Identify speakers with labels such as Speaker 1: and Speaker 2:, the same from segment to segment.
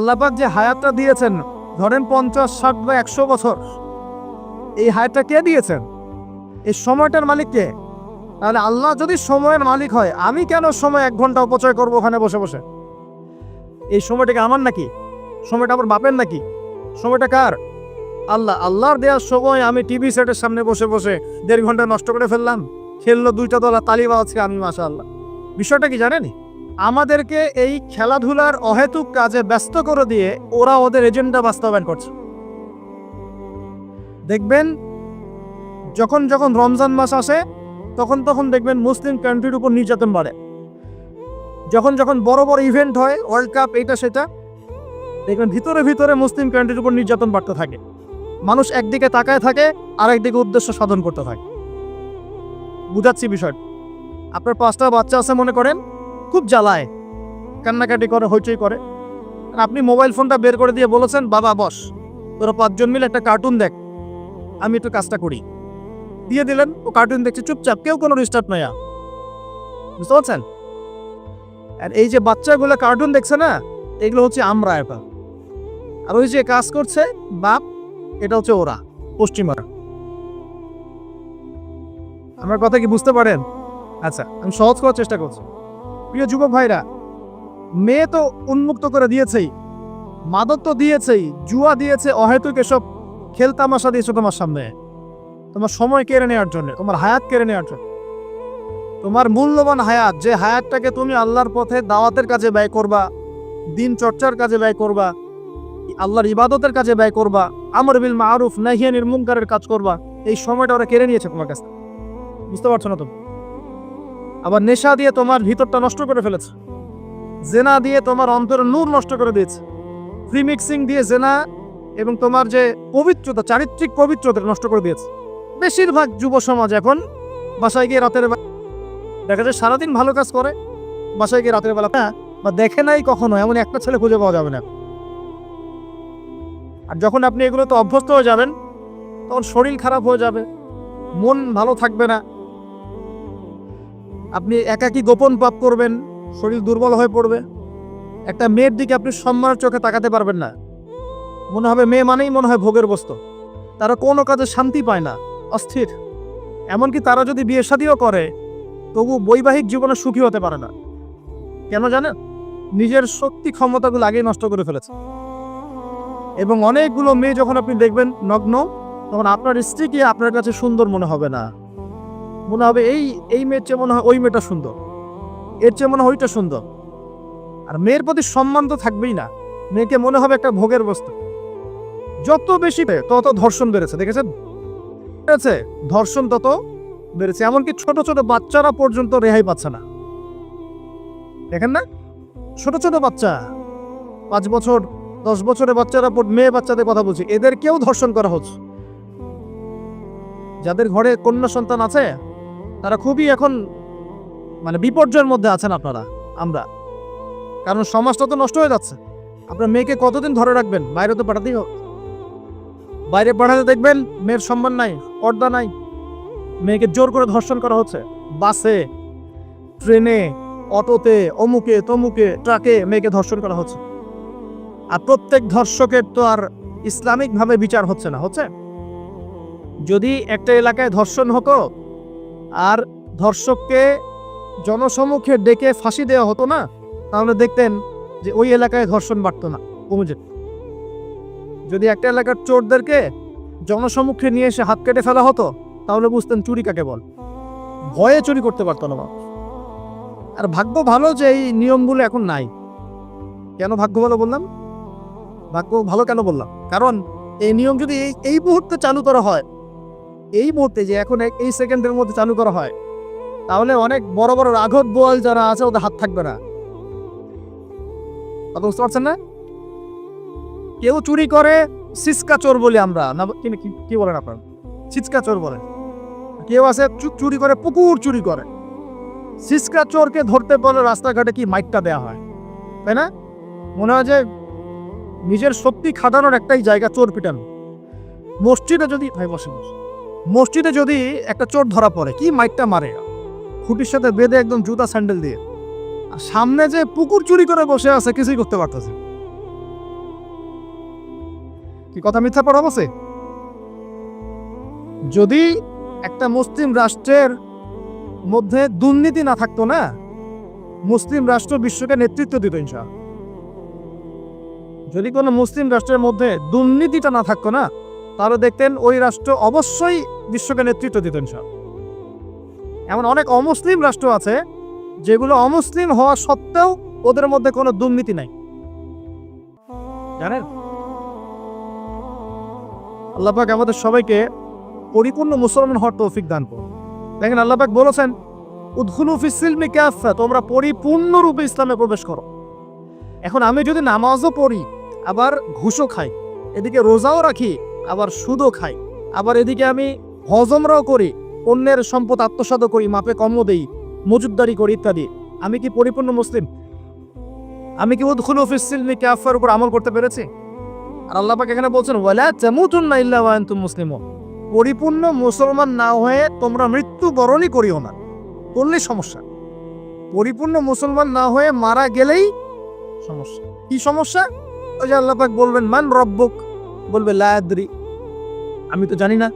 Speaker 1: আল্লাহ পাক যে হায়াতটা দিয়েছেন, ধরেন 50, 60 বা 100 বছর, এই হায়াতটা কে দিয়েছেন? এই সময়টার মালিক কে? তাহলে আল্লাহ যদি সময়ের মালিক হয়, আমি কেন সময় 1 ঘন্টা অপচয় করবো ওখানে বসে বসে? এই সময়টাকে আমার নাকি? সময়টা আমার বাপের নাকি? সময়টা কার? আল্লাহর দেওয়ার সময় আমি টিভি সেটের সামনে বসে বসে 1.5 ঘন্টা নষ্ট করে ফেললাম। খেললো 2টা দল, তালি বাজাচ্ছে, আমি মাশাআল্লাহ। বিষয়টা কি জানেন? আমাদেরকে এই খেলাধুলার অহেতুক কাজে ব্যস্ত করে দিয়ে ওরা ওদের এজেন্ডা বাস্তবায়ন করছে। দেখবেন যখন যখন রমজান মাস আসে তখন দেখবেন মুসলিম কান্ট্রির উপর নির্যাতন বাড়ে। যখন যখন বড় বড় ইভেন্ট হয়, ওয়ার্ল্ড কাপ, এটা সেটা, দেখবেন ভিতরে ভিতরে মুসলিম কান্ট্রির উপর নির্যাতন বাড়তে থাকে। মানুষ একদিকে তাকায় থাকে, আর একদিকে উদ্দেশ্য সাধন করতে থাকে। বুঝাচ্ছি বিষয়। আপনার 5টা বাচ্চা আছে মনে করেন, খুব জ্বালায়, কান্নাকাটি করে, হইচই করে। আর আপনি মোবাইল ফোনটা বের করে দিয়ে বলেছেন, বাবা বস, তোরা 5 জন মিলে একটা কার্টুন দেখ, আমি একটু কাজটা করি। দিয়ে দিলেন, ও কার্টুন দেখছে চুপচাপ, কেউ কোনো ডিস্টার্ব নাই। বুঝতে পারছেন? আর এই যে বাচ্চাগুলো কার্টুন দেখছে না, এগুলো হচ্ছে আমরা এটা। আর ওই যে কাজ করছে বাপ, এটা হচ্ছে ওরা, পশ্চিমারা। আমার কথা কি বুঝতে পারেন? আচ্ছা, আমি সহজ করার চেষ্টা করছি। প্রিয় যুবক ভাইরা, মেয়ে তো উন্মুক্ত করে দিয়েছেই, মাদক তো দিয়েছেই, জুয়া দিয়েছে, অহেতুক এসব খেলতামাশা দিয়েছে তোমার সামনে, তোমার সময় কেড়ে নেওয়ার জন্য, তোমার হায়াত কেড়ে নেওয়ার জন্য। তোমার মূল্যবান হায়াত, যে হায়াতটাকে তুমি আল্লাহর পথে দাওয়াতের কাজে ব্যয় করবা, দিন চর্চার কাজে ব্যয় করবা, আল্লাহর ইবাদতের কাজে ব্যয় করবা, আমর বিল মারুফ নাহি আনিল মুনকারের কাজ করবা, এই সময়টা ওরা কেড়ে নিয়েছে তোমার কাছে। বুঝতে পারছো না তুমি? আবার নেশা দিয়ে তোমার ভিতরটা নষ্ট করে ফেলেছে, জেনা দিয়ে তোমার অন্তরের নূর নষ্ট করে দিয়েছে, ফ্রি মিক্সিং দিয়ে জেনা এবং তোমার যে পবিত্রতা, চারিত্রিক পবিত্রতা নষ্ট করে দিয়েছে। বেশিরভাগ যুব সমাজ এখন বাসায় গিয়ে রাতের বেলা দেখা যায় সারাদিন ভালো কাজ করে, বাসায় গিয়ে রাতের বেলা বা দেখে নাই কখনো, এমন একটা ছেলে খুঁজে পাওয়া যাবে না। আর যখন আপনি এগুলোতে অভ্যস্ত হয়ে যাবেন, তখন শরীর খারাপ হয়ে যাবে, মন ভালো থাকবে না, আপনি একাকী গোপন পাপ করবেন, শরীর দুর্বল হয়ে পড়বে। একটা মেয়ের দিকে আপনি সম্মানের চোখে তাকাতে পারবেন না, মনে হবে মেয়ে মানেই মনে হয় ভোগের বস্তু। তারা কোনো কাজে শান্তি পায় না, অস্থির। এমনকি তারা যদি বিয়ে শাদীও করে, তবু বৈবাহিক জীবনে সুখী হতে পারে না। কেন জানেন? নিজের শক্তি ক্ষমতাগুলো আগেই নষ্ট করে ফেলেছে। এবং অনেকগুলো মেয়ে যখন আপনি দেখবেন নগ্ন, তখন আপনার স্ত্রীকে আপনার কাছে সুন্দর মনে হবে না, মনে হবে এই মেয়ের চেয়ে মনে হয় ওই মেয়েটা সুন্দর, এর চেয়ে মনে হয় ওইটা সুন্দর। আর মেয়ের প্রতি সম্মান তো থাকবেই না, মেয়েকে মনে হবে একটা ভোগের বস্তু। যত বেশি তত ধর্ষণ বেড়েছে, দেখেছেন? ধর্ষণ তত বেড়েছে, এমনকি ছোট ছোট বাচ্চারা পর্যন্ত রেহাই পাচ্ছে না। দেখেন না, ছোট ছোট বাচ্চা, 5 বছর 10 বছরের বাচ্চারা, মেয়ে বাচ্চাদের কথা বলছি, এদেরকেও ধর্ষণ করা হচ্ছে। যাদের ঘরে কন্যা সন্তান আছে, তারা খুবই এখন বিপর্যয়ের মধ্যে আছেন আপনারা, আমরা। কারণ সমাজটা তো নষ্ট হয়ে যাচ্ছে। আপনার মেয়েকে কতদিন ধরে রাখবেন? বাইরে তো পাঠাতেই হবে। বাইরে পাঠাতে দেখবেন মেয়ের সম্মান নাই, পর্দা নাই, মেয়েকে জোর করে ধর্ষণ করা হচ্ছে। বাসে, ট্রেনে, অটোতে, অমুকে তমুকে, ট্রাকে মেয়েকে ধর্ষণ করা হচ্ছে। আর প্রত্যেক ধর্ষকের তো আর ইসলামিকভাবে বিচার হচ্ছে না, হচ্ছে? যদি একটা এলাকায় ধর্ষণ হতো আর ধর্ষককে জনসমক্ষে ডেকে ফাঁসি দেওয়া হতো না, তাহলে দেখতেন যে ওই এলাকায় ধর্ষণ বাড়তো না, কমে যেত। যদি একটা এলাকার চোরদেরকে জনসমক্ষে নিয়ে এসে হাত কেটে ফেলা হতো, তাহলে বুঝতেন চুরি কাকে বল। ভয়ে চুরি করতে পারতো না মানুষ। আর ভাগ্য ভালো যে এই নিয়মগুলো এখন নাই। কেন ভাগ্য ভালো বললাম? ভাগ্য ভালো কেন বললাম? কারণ এই নিয়ম যদি এই মুহূর্তে চালু করা হয়, এই মুহূর্তে যে এখন এই সেকেন্ডের মধ্যে চালু করা হয়, তাহলে অনেক বড় বড় রাঘব বোয়াল যারা আছে ওদের হাত থাকবে না। বুঝতে পারছেন না? কেউ চুরি করে সিসকা চোর বলি আমরা, না কি বলেন আপনার? সিসকা চোর বলেন। কেউ আছে চুরি করে, পুকুর চুরি করে। সিসকা চোরকে ধরতে পারলে রাস্তাঘাটে কি মাইকটা দেওয়া হয়, তাই না? মনে হয় যে নিজের শক্তি খাটানোর একটাই জায়গা চোর পিটানো। মসজিদে যদি মসজিদে যদি একটা চোর ধরা পড়ে, কি মাইকটা মারে, খুঁটির সাথে বেঁধে একদম জুতা স্যান্ডেল দিয়ে। আর সামনে যে পুকুর চুরি করে বসে আছে, কিছুই করতে পারতেছে। কি কথা মিথ্যা পড়া বসে? যদি একটা মুসলিম রাষ্ট্রের মধ্যে দুর্নীতি না থাকতো না, মুসলিম রাষ্ট্র বিশ্বকে নেতৃত্ব দিত ইনশাআল্লাহ। যদি কোনো মুসলিম রাষ্ট্রের মধ্যে দুর্নীতিটা না থাকতো না, তাহলে দেখতেন ওই রাষ্ট্র অবশ্যই বিশ্বকে নেতৃত্ব দিত ইনশাআল্লাহ। এমন অনেক অমুসলিম রাষ্ট্র আছে যেগুলো অমুসলিম হওয়া সত্ত্বেও ওদের মধ্যে কোনো দুর্নীতি নাই, জানেন? আল্লাহ পাক আমাদের সবাইকে পরিপূর্ণ মুসলমান হওয়ার তৌফিক দান করুন। দেখেন আল্লাহ পাক বলেছেন, উদখুলু ফিস সিলমি কাফা, তোমরা পরিপূর্ণরূপে ইসলামে প্রবেশ করো। এখন আমি যদি নামাজও পড়ি, আবার ঘুষও খাই, এদিকে রোজাও রাখি, আবার সুদও খাই, আবার এদিকে আমি হজমরাও করি, অন্যের সম্পদ আত্মসাৎ করি, মাপে কমও দেই, মজুদদারি করি ইত্যাদি, আমি কি পরিপূর্ণ মুসলিম? আমি কি উদখুলু ফিস সিলমি কাফার উপর আমল করতে পেরেছি? আর আল্লাহ পাক এখানে বলছেন, ওয়ালা তামুতুন্না ইল্লা ওয়া আনতুম মুসলিমুন, পরিপূর্ণ মুসলমান না হয়ে তোমরা মৃত্যুবরণই করিও না। করলেই সমস্যা। পরিপূর্ণ মুসলমান না হয়ে মারা গেলেই সমস্যা। কি সমস্যা? ওই যে আল্লাহ পাক বলবেন, মান রব্বুক, বলবে লা আদরি, আমি তো জানি না,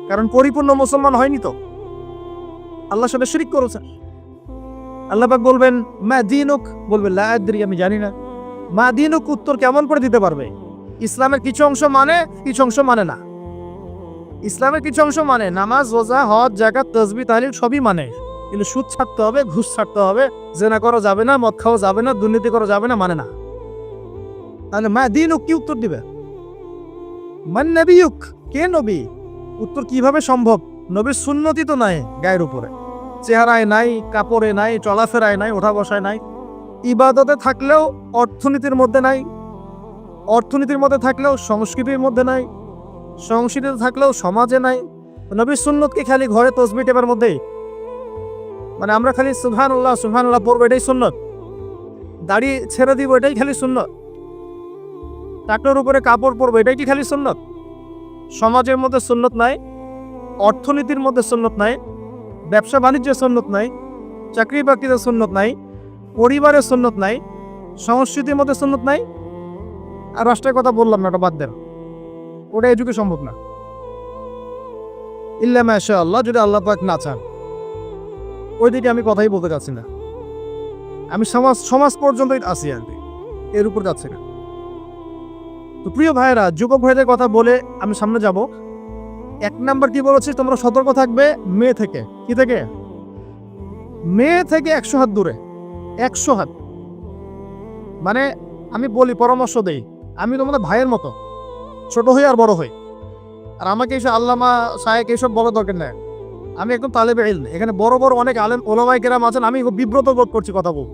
Speaker 1: কারণ পরিপূর্ণ মুসলমান হয়নি তো, আল্লাহর সাথে শিরক করেছে। আল্লাহ পাক বলবেন, মা দীনুক, বলবে লা আদরি, আমি জানি না। মা দীনুক উত্তর কেমন করে দিতে পারবে? ইসলামের কিছু অংশ মানে, কিছু অংশ মানে না। ইসলামের কিছু অংশ মানে, নামাজ, রোজা, হজ, যাকাত, তাসবিহ, তাহলিল সবই মানে, কিন্তু সুদ ছাড়তে হবে, ঘুষ ছাড়তে হবে, জেনা করা যাবে না, মদ খাওয়া যাবে না, দুর্নীতি করা যাবে না, মানে না। তাহলে মা দীনুক কি উত্তর দিবে? মান নবিয়ুক, কে নবী? উত্তর কিভাবে সম্ভব? নবীর সুন্নতি তো নাই গায়ের উপরে, চেহারায় নাই, কাপড়ে নাই, চলাফেরায় নাই, ওঠা বসায় নাই, ইবাদতে থাকলেও অর্থনীতির মধ্যে নাই, অর্থনীতির মধ্যে থাকলেও সংস্কৃতির মধ্যে নাই, সংস্কৃতিতে থাকলেও সমাজে নাই। নবীর সুন্নত কি খালি ঘরে তসবিহ টেপার মধ্যেই? মানে আমরা খালি সুবহানাল্লাহ সুবহানাল্লাহ পড়বো, এটাই সুন্নত? দাড়ি ছেড়ে দিব, এটাই খালি সুন্নত? টাকলোর উপরে কাপড় পরবো, এটাই কি খালি সুন্নত? সমাজের মধ্যে সুন্নত নাই, অর্থনীতির মধ্যে সুন্নত নাই, ব্যবসা বাণিজ্যের সুন্নত নাই, চাকরি বাকরিতে সুন্নত নাই, পরিবারের সুন্নত নাই, সংস্কৃতির মধ্যে সুন্নত নাই, আর রাষ্ট্রের কথা বললাম না, ওটা বাদ দেন, ওটা এই যুগে সম্ভব না। ইল্লা মাশাআল্লাহ, যদি আল্লাহ পাক না চান। ওই দিকে আমি কথাই বলতে চাচ্ছি না, আমি সমাজ পর্যন্তই আছি, আর এর উপর যাচ্ছে না। তো প্রিয় ভাইরা, যুবক ভাইদের কথা বলে আমি সামনে যাব। 1 নাম্বার কি বলেছি, তোমরা সতর্ক থাকবে মেয়ে থেকে। কি থেকে? মেয়ে থেকে 100 হাত দূরে। 100 হাত মানে আমি বলি, পরামর্শ দেই, আমি তোমাদের ভাইয়ের মতো, ছোট হই আর বড় হই, আর আমাকে এইসব আল্লামা শায়েখ এইসব বলার দরকার নেই। আমি একদম তালেবে ইলম, এখানে বড় বড় অনেক আলেম ওলামায়ে কেরাম আছেন, আমি বিব্রত বোধ করছি কথা বল।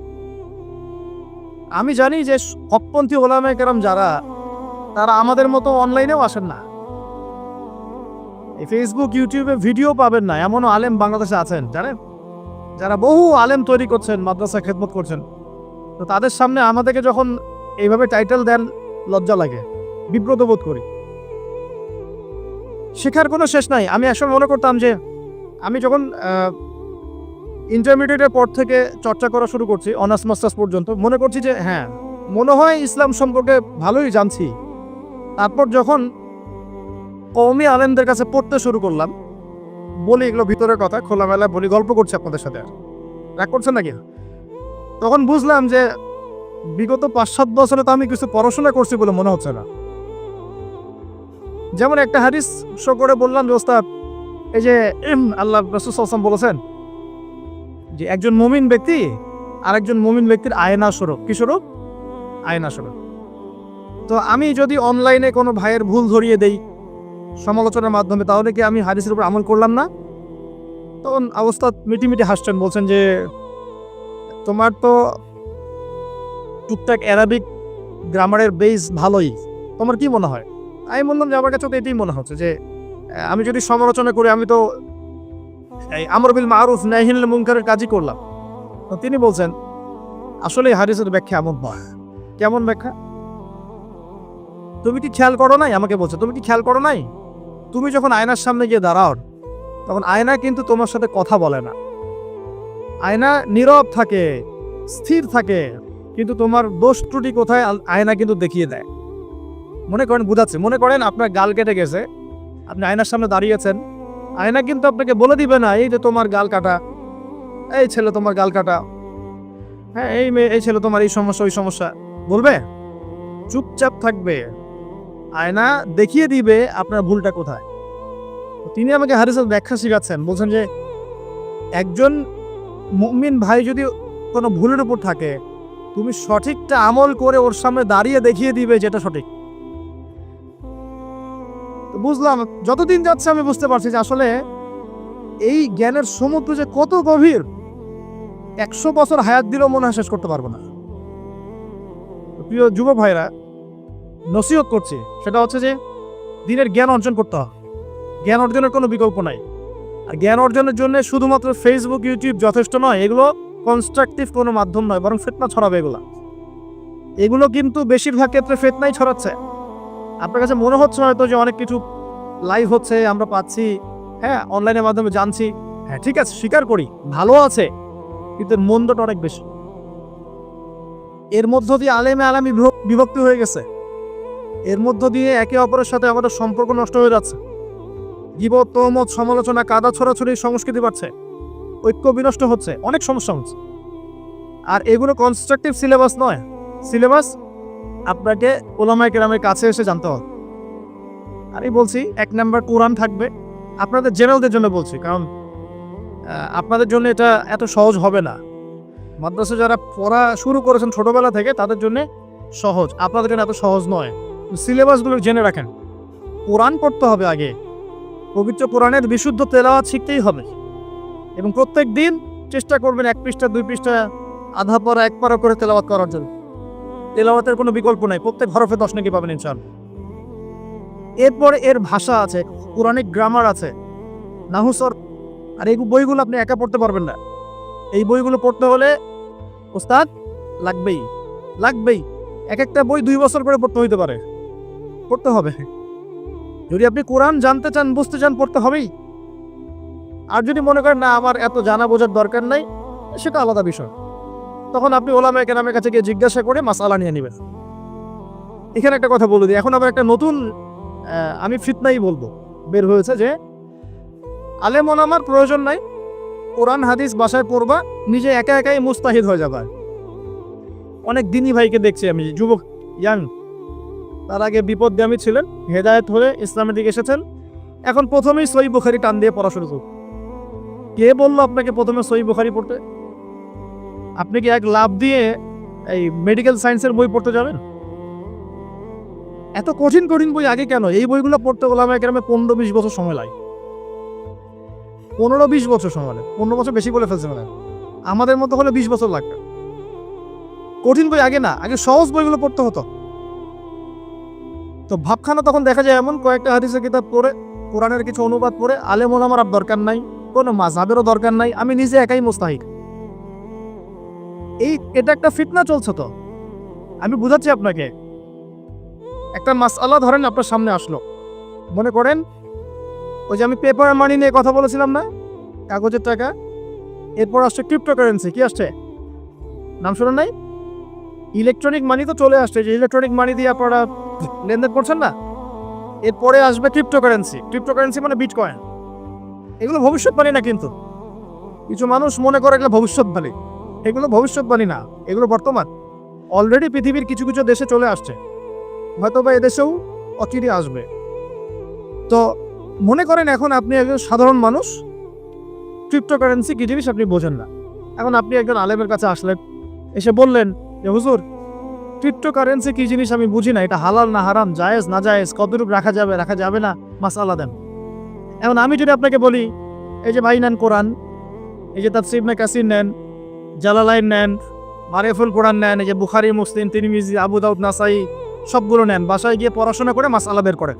Speaker 1: আমি জানি যে হকপন্থী ওলামায়ে কেরাম যারা, তারা আমাদের মতো অনলাইনেও আসেন না, এই ফেসবুক ইউটিউবে ভিডিও পাবেন না, এমনও আলেম বাংলাদেশে আছেন জানেন, যারা বহু আলেম তৈরি করছেন, মাদ্রাসা খেদমত করছেন। তো তাদের সামনে আমাদেরকে যখন এইভাবে টাইটেল দেন, লজ্জা লাগে, বিব্রত বোধ করি। শেখার কোনো শেষ নাই। আমি একসময় মনে করতাম যে, আমি যখন ইন্টারমিডিয়েটের পর থেকে চর্চা করা শুরু করছি, অনার্স মাস্টার্স পর্যন্ত, মনে করছি যে হ্যাঁ, মনে হয় ইসলাম সম্পর্কে ভালোই জানছি। তারপর যখন কওমি আলেমদের কাছে পড়তে শুরু করলাম, বলি এগুলো ভিতরের কথা, খোলামেলা বলি, গল্প করছি আপনাদের সাথে, রাগ করছেন নাকি? তখন বুঝলাম যে বিগত 5-7 বছরে তো আমি কিছু পড়াশোনা করছি বলে মনে হচ্ছে না। যেমন একটা হাদিস শো করে বললাম যে, ওস্তাদ, এই যে আল্লাহ রাসূল সাল্লাল্লাহু আলাইহি ওয়াসাল্লাম বলেছেন যে একজন মুমিন ব্যক্তি আরেকজন মুমিন ব্যক্তির আয়না স্বরূপ। কি স্বরূপ? আয়না স্বরূপ। তো আমি যদি অনলাইনে কোনো ভাইয়ের ভুল ধরিয়ে দেই সমালোচনার মাধ্যমে, তাহলে কি আমি হাদিসের উপর আমল করলাম না? তখন ওস্তাদ মিটিমিটি হাসছেন, বলছেন যে তোমার তো টুকটাক অ্যারাবিক গ্রামারের বেস ভালোই, তোমার কি মনে হয়? আমি বললাম যে আমার কাছে তো এটাই মনে হচ্ছে যে আমি যদি সমালোচনা করি, আমি তো এই আমর বিল মারুফ নাহি আনিল মুনকারের কাজই করলাম। তো তিনি বলছেন, আসলে হাদিসের ব্যাখ্যা এমন নয়। কেমন ব্যাখ্যা? তুমি কি খেয়াল করো নাই? আমাকে বলছে, তুমি কি খেয়াল করো নাই, তুমি যখন আয়নার সামনে গিয়ে দাঁড়াও, তখন আয়না কিন্তু তোমার সাথে কথা বলে না, আয়না নীরব থাকে, স্থির থাকে, কিন্তু তোমার দোষ ত্রুটি কোথায় আয়না কিন্তু দেখিয়ে দেয়। মনে করেন বুঝাচ্ছে, মনে করেন আপনার গাল কেটে গেছে, আপনি আয়নার সামনে দাঁড়িয়েছেন, আয়না কিন্তু আপনাকে বলে দিবে না এই যে তোমার গাল কাটা, এই ছেলে তোমার গাল কাটা, হ্যাঁ এই মেয়ে, এই ছেলে তোমার এই সমস্যা ওই সমস্যা বলবে? চুপচাপ থাকবে। আয়না দেখিয়ে দিবে আপনার ভুলটা কোথায়। তিনি আমাকে হাদিসের ব্যাখ্যা শিখাচ্ছেন, বলছেন যে একজন মুমিন ভাই যদি কোনো ভুলের উপর থাকে, তুমি সঠিকটা আমল করে ওর সামনে দাঁড়িয়ে দেখিয়ে দিবে যেটা সঠিক। তো বুঝলাম, যতদিন যাচ্ছে আমি বুঝতে পারছি যে আসলে এই জ্ঞানের সমুদ্র যে কত গভীর, 100 বছর হায়াত দিলেও মনে হয় শেষ করতে পারবো না। প্রিয় যুব ভাইরা, নসিহত করছি, সেটা হচ্ছে যে দিনের জ্ঞান অর্জন করতে হবে। জ্ঞান অর্জনের কোনো বিকল্প নাই। আর জ্ঞান অর্জনের জন্য শুধুমাত্র ফেসবুক, ইউটিউব যথেষ্ট নয়। এগুলো কনস্ট্রাকটিভ কোনো মাধ্যম নয়, বরং ফিতনা ছড়াবে এগুলো কিন্তু বেশিরভাগ ক্ষেত্রে ফিতনাই ছড়াচ্ছে। আপনার কাছে মনে হচ্ছে হয়তো যে অনেক কিছু লাইভ হচ্ছে, আমরা পাচ্ছি, হ্যাঁ অনলাইনের মাধ্যমে জানছি, হ্যাঁ ঠিক আছে স্বীকার করি ভালো আছে, কিন্তু এর মন্দটা অনেক বেশি। এর মধ্য দিয়ে আলেমে আলামি বিভক্তি হয়ে গেছে। এর মধ্য দিয়ে একে অপরের সাথে আমাদের সম্পর্ক নষ্ট হয়ে যাচ্ছে। গীবত, তহমত, সমালোচনা, কাদা ছড়াছড়ি সংস্কৃতি বাড়ছে, ঐক্য বিনষ্ট হচ্ছে, অনেক সমস্যা হচ্ছে। আর এগুলো কনস্ট্রাকটিভ সিলেবাস নয়। সিলেবাস আপনাকে ওলামায়ে কেরামের কাছে এসে জানতে হবে। আমি বলছি 1 নাম্বার কোরআন থাকবে। আপনাদের জেনারেলদের জন্য বলছি, কারণ আপনাদের জন্য এটা এত সহজ হবে না। মাদ্রাসা যারা পড়া শুরু করেছেন ছোটবেলা থেকে তাদের জন্য সহজ, আপনাদের জন্য এত সহজ নয়। সিলেবাসগুলো জেনে রাখেন। কোরআন পড়তে হবে আগে, পবিত্র কোরআনের বিশুদ্ধ তেলাওয়াত শিখতেই হবে, এবং প্রত্যেক দিন চেষ্টা করবেন 1 পৃষ্ঠা 2 পৃষ্ঠা আধা পারা 1 পারা করে তেলাওয়াত করার জন্য। তেলাওয়াতের কোনো বিকল্প নাই, প্রত্যেক হরফে 10 নাকি পাবেন ইনশাআল্লাহ। এরপরে এর ভাষা আছে, কোরআনিক গ্রামার আছে, নাহুসর। আর এই বইগুলো আপনি একা পড়তে পারবেন না। এই বইগুলো পড়তে হলে ওস্তাদ লাগবেই। এক একটা বই 2 বছর করে পড়তে হইতে পারে, পড়তে হবে। যদি আপনি কোরআন জানতে চান, বুঝতে চান, পড়তে হবেই। আর যদি মনে করেন না আমার এত জানা বোঝার দরকার নাই, সেটা আলাদা বিষয়। তখন আপনি ওলামায়ে কেরামের কাছে গিয়ে জিজ্ঞাসা করে মাসআলা নিয়ে নেবেন। এখানে একটা কথা বলে দিই, এখন আবার একটা নতুন আমি ফিতনাই বলবো বের হয়েছে যে আলেম ওলামার প্রয়োজন নাই, কোরআন হাদিস বাসায় পড়বা, নিজে একা একাই মুস্তাহিদ হয়ে যাবে। অনেক দিনী ভাইকে দেখছি আমি, যুবক ইয়াং, তার আগে বিপদগামী ছিলেন, হেদায়েত হয়ে ইসলামের দিকে এসেছেন, এখন প্রথমেই সহিহ বুখারী টান দিয়ে পড়া শুরু করুন। কে বললো আপনাকে প্রথমে সহিহ বুখারী পড়তে? আপনি কি এক লাভ দিয়ে এই মেডিকেল সায়েন্সের বই পড়তে যাবেন? এত কঠিন বই আগে কেন? এই বইগুলো পড়তে ওলামায়ে কেরামের 15-20 বছর সময় লাগে। 15-20 বছর সময় লাগে। 15 বছর বেশি বলে ফেলছে মানে, আমাদের মতো হলে 20 বছর লাগবে। কঠিন বই আগে না, আগে সহজ বইগুলো পড়তে হতো। তো ভাবখানা তখন দেখা যায় এমন, কয়েকটা হাদিসের কিতাব পড়ে, কোরআনের কিছু অনুবাদ পড়ে, আলেম ওলামার আর দরকার নাই, কোনো মাযহাবেরও দরকার নাই, আমি নিজে একাই মুস্তাহিদ। এটা একটা ফিতনা চলছে। তো আমি বুঝাচ্ছি আপনাকে, একটা মাসআলা ধরেন আপনার সামনে আসলো, মনে করেন ওই যে আমি পেপার মানি নিয়ে কথা বলেছিলাম না, কাগজের টাকা, এরপর আসছে ক্রিপ্টোকারেন্সি। কি আসছে? নাম শুনেন নাই? ইলেকট্রনিক মানি তো চলে আসছে, যে ইলেকট্রনিক মানি দিয়ে আপনারা লেনদেন করছেন না, এরপরে আসবে ক্রিপ্টোকারেন্সি মানে বিটকয়েন। এগুলো ভবিষ্যৎবাণী না, কিন্তু কিছু মানুষ মনে করে এগুলো ভবিষ্যৎবাণী। এগুলো ভবিষ্যৎবাণী না, এগুলো বর্তমান। অলরেডি পৃথিবীর কিছু কিছু দেশে চলে আসছে, হয়তো বা এদেশেও অচিরে আসবে। তো মনে করেন এখন আপনি একজন সাধারণ মানুষ, ক্রিপ্টোকারেন্সি কি জিনিস আপনি বোঝেন না। এখন আপনি একজন আলেমের কাছে আসলেন, এসে বললেন যে হুজুর ক্রিপ্টোকারেন্সি কি জিনিস আমি বুঝি না, এটা হালাল না হারাম, জায়েজ না জায়েজ, কতটুকু রাখা যাবে না, মাসআলা দেন। এখন আমি যদি আপনাকে বলি এই যে ভাই নেন কোরআন, এই যে তাফসীর ইবনে কাসির নেন, জালালাইন নেন, মারিফুল কোরআন নেন, এই যে বুখারী, মুসলিম, তিরমিজি, আবু দাউদ, নাসাই, সবগুলো নেন, বাসায় গিয়ে পড়াশোনা করে মাসআলা বের করেন,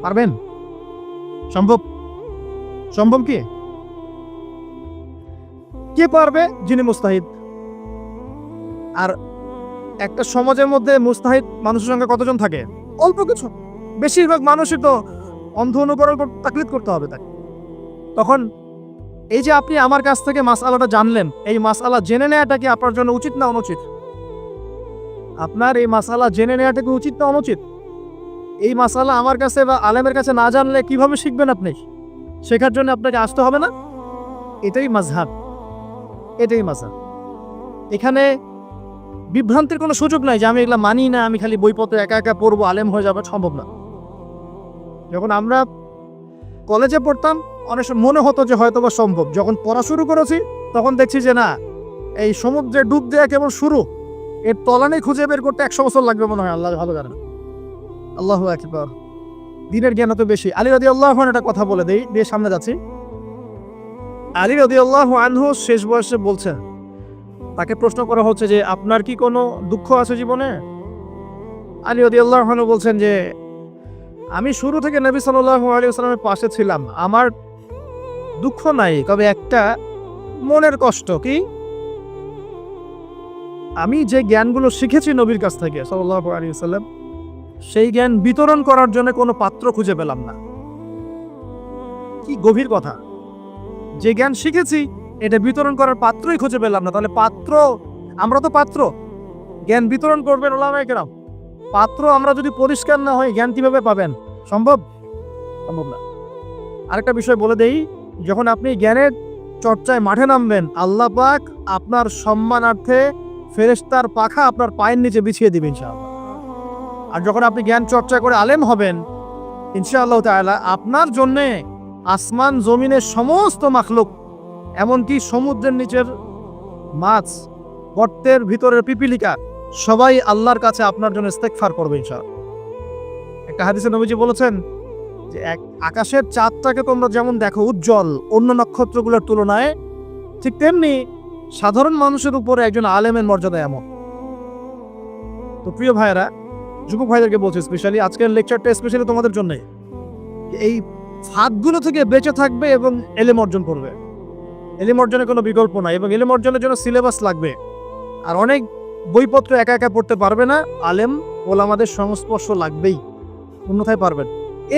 Speaker 1: পারবেন? সম্ভব কি? কে পারবে? যিনি মুস্তাহিদ। আর একটা সমাজের মধ্যে মুস্তাহিদ মানুষের সঙ্গে কতজন থাকে? অল্প কিছু। বেশিরভাগ মানুষই তো অন্ধ অনুকরণ তাকলিদ করতে হবে তাকে। তখন এই যে আপনি আমার কাছ থেকে মাসআলাটা জানলেন, এই মাসআলা জেনে নেওয়াটা কি আপনার জন্য উচিত না অনুচিত? আপনার এই মাসালা জেনে নেওয়াটা কি উচিত না অনুচিত? এই মাসালা আমার কাছে বা আলেমের কাছে না জানলে কিভাবে শিখবেন আপনি? শেখার জন্য আপনাকে আসতে হবে না? এটাই মাযহাব, এটাই মাযহাব। এখানে বিভ্রান্তির কোনো সুযোগ নাই যে আমি এগুলা মানি না, আমি খালি বইপত্র একা একা পড়বো, আলেম হয়ে যাবে, সম্ভব না। যখন আমরা কলেজে পড়তাম অনেক সময় মনে হতো যে হয়তোবা সম্ভব, যখন পড়া শুরু করেছি তখন দেখছি যে না, এই সমুদ্রে ডুব দেওয়া কেবল শুরু, এর তলানি খুঁজে বের করতে 100 বছর লাগবে মনে হয়, আল্লাহ ভালো জানেন। আল্লাহু আকবার। দিনের জ্ঞান তো বেশি। আলী রাদিয়াল্লাহু আনহু একটা কথা বলে দেই, দিয়ে সামনে যাচ্ছি। আলী রাদিয়াল্লাহু আনহু শেষ বয়সে বলছেন, তাকে প্রশ্ন করা হচ্ছে যে আপনার কি কোনো দুঃখ আছে জীবনে? আলী রাদিয়াল্লাহু আনহু বলছেন যে আমি শুরু থেকে নবী সাল্লাল্লাহু আলাইহি ওয়াসাল্লামের পাশে ছিলাম, আমার দুঃখ নাই, তবে একটা মনের কষ্ট। কি? আমি যে জ্ঞানগুলো শিখেছি নবীর কাছ থেকে সাল্লাল্লাহু আলাইহি ওয়াসাল্লাম, সেই জ্ঞান বিতরণ করার জন্য কোনো পাত্র খুঁজে পেলাম না। কি গভীর কথা! যে জ্ঞান শিখেছি এটা বিতরণ করার পাত্রই খুঁজে পেলাম না। তাহলে পাত্র, আমরা তো পাত্র, জ্ঞান বিতরণ করবেন উলামায়ে কেরাম। পাত্র আমরা যদি পরিষ্কার না হই, জ্ঞান কিভাবে পাবেন? সম্ভব? সম্ভব না। আরেকটা বিষয় বলে দেই, যখন আপনি জ্ঞানের চর্চায় মাঠে নামবেন, আল্লাহ পাক আপনার সম্মানার্থে ফেরেশতার পাখা আপনার পায়ের নিচে বিছিয়ে দিবেন ইনশাআল্লাহ। আর যখন আপনি জ্ঞান চর্চা করে আলেম হবেন ইনশাআল্লাহ তাআলা, আপনার জন্যে আসমান জমিনের সমস্ত মাখলুক, এমনকি সমুদ্রের নিচের মাছ, গর্তের ভিতরের পিপিলিকা, সবাই আল্লাহর কাছে আপনার জন্য ইস্তেগফার করবে ইনশাআল্লাহ। একটা হাদিসে নবীজি বলেছেন যে আকাশের চাঁদটাকে তোমরা যেমন দেখো উজ্জ্বল অন্য নক্ষত্রগুলোর তুলনায়, ঠিক তেমনি সাধারণ মানুষের উপরে একজন আলেমের মর্যাদা এমন। তো প্রিয় ভাইয়েরা, যুবক ভাইদেরকে বলছি স্পেশালি, আজকের লেকচারটা স্পেশালি তোমাদের জন্য। এই ফাঁদগুলো থেকে বেঁচে থাকবে এবং এলেম অর্জন করবে। এলেম অর্জনের কোনো বিকল্প নাই, এবং এলেম অর্জনের জন্য সিলেবাস লাগবে। আর অনেক বইপত্র একা একা পড়তে পারবে না, আলেম ওলামাদের সংস্পর্শ লাগবেই, অন্যথায় পারবেন।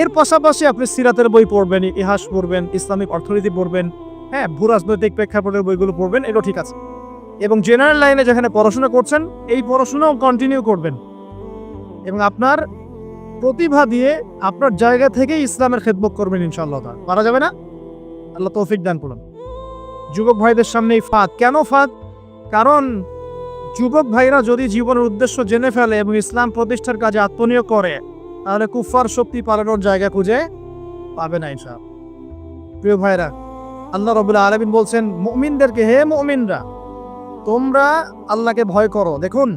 Speaker 1: এর পাশাপাশি আপনি সিরাতের বই পড়বেন, ইতিহাস পড়বেন, ইসলামিক অর্থনীতি পড়বেন, হ্যাঁ, ভূরাজনৈতিক প্রেক্ষাপটের বইগুলো পড়বেন, এগুলো ঠিক আছে। এবং জেনারেল লাইনে যেখানে পড়াশোনা করছেন, এই পড়াশোনাও কন্টিনিউ করবেন, এবং আপনার প্রতিভা দিয়ে আপনার জায়গা থেকে ইসলামের খেদমত করবেন ইনশাআল্লাহ। পারা যাবে না? আল্লাহ তৌফিক দান করুন। যুবক ভাইদের সামনে এই ফাঁদ। কেন ফাঁদ? কারণ যুবক ভাইরা যদি জীবনের উদ্দেশ্য জেনে ফেলে এবং ইসলাম প্রতিষ্ঠার কাজে আত্মনিয়োগ করে, তাহলে কুফার শক্তি পালানোর জায়গা খুঁজে পাবে না ইনশাআল্লাহ। প্রিয় ভাইরা, আল্লাহ রাব্বুল আলামিন বলছেন মুমিনদেরকে, হে মুমিনরা, তোমরা আল্লাহকে ভয় করো। দেখুন,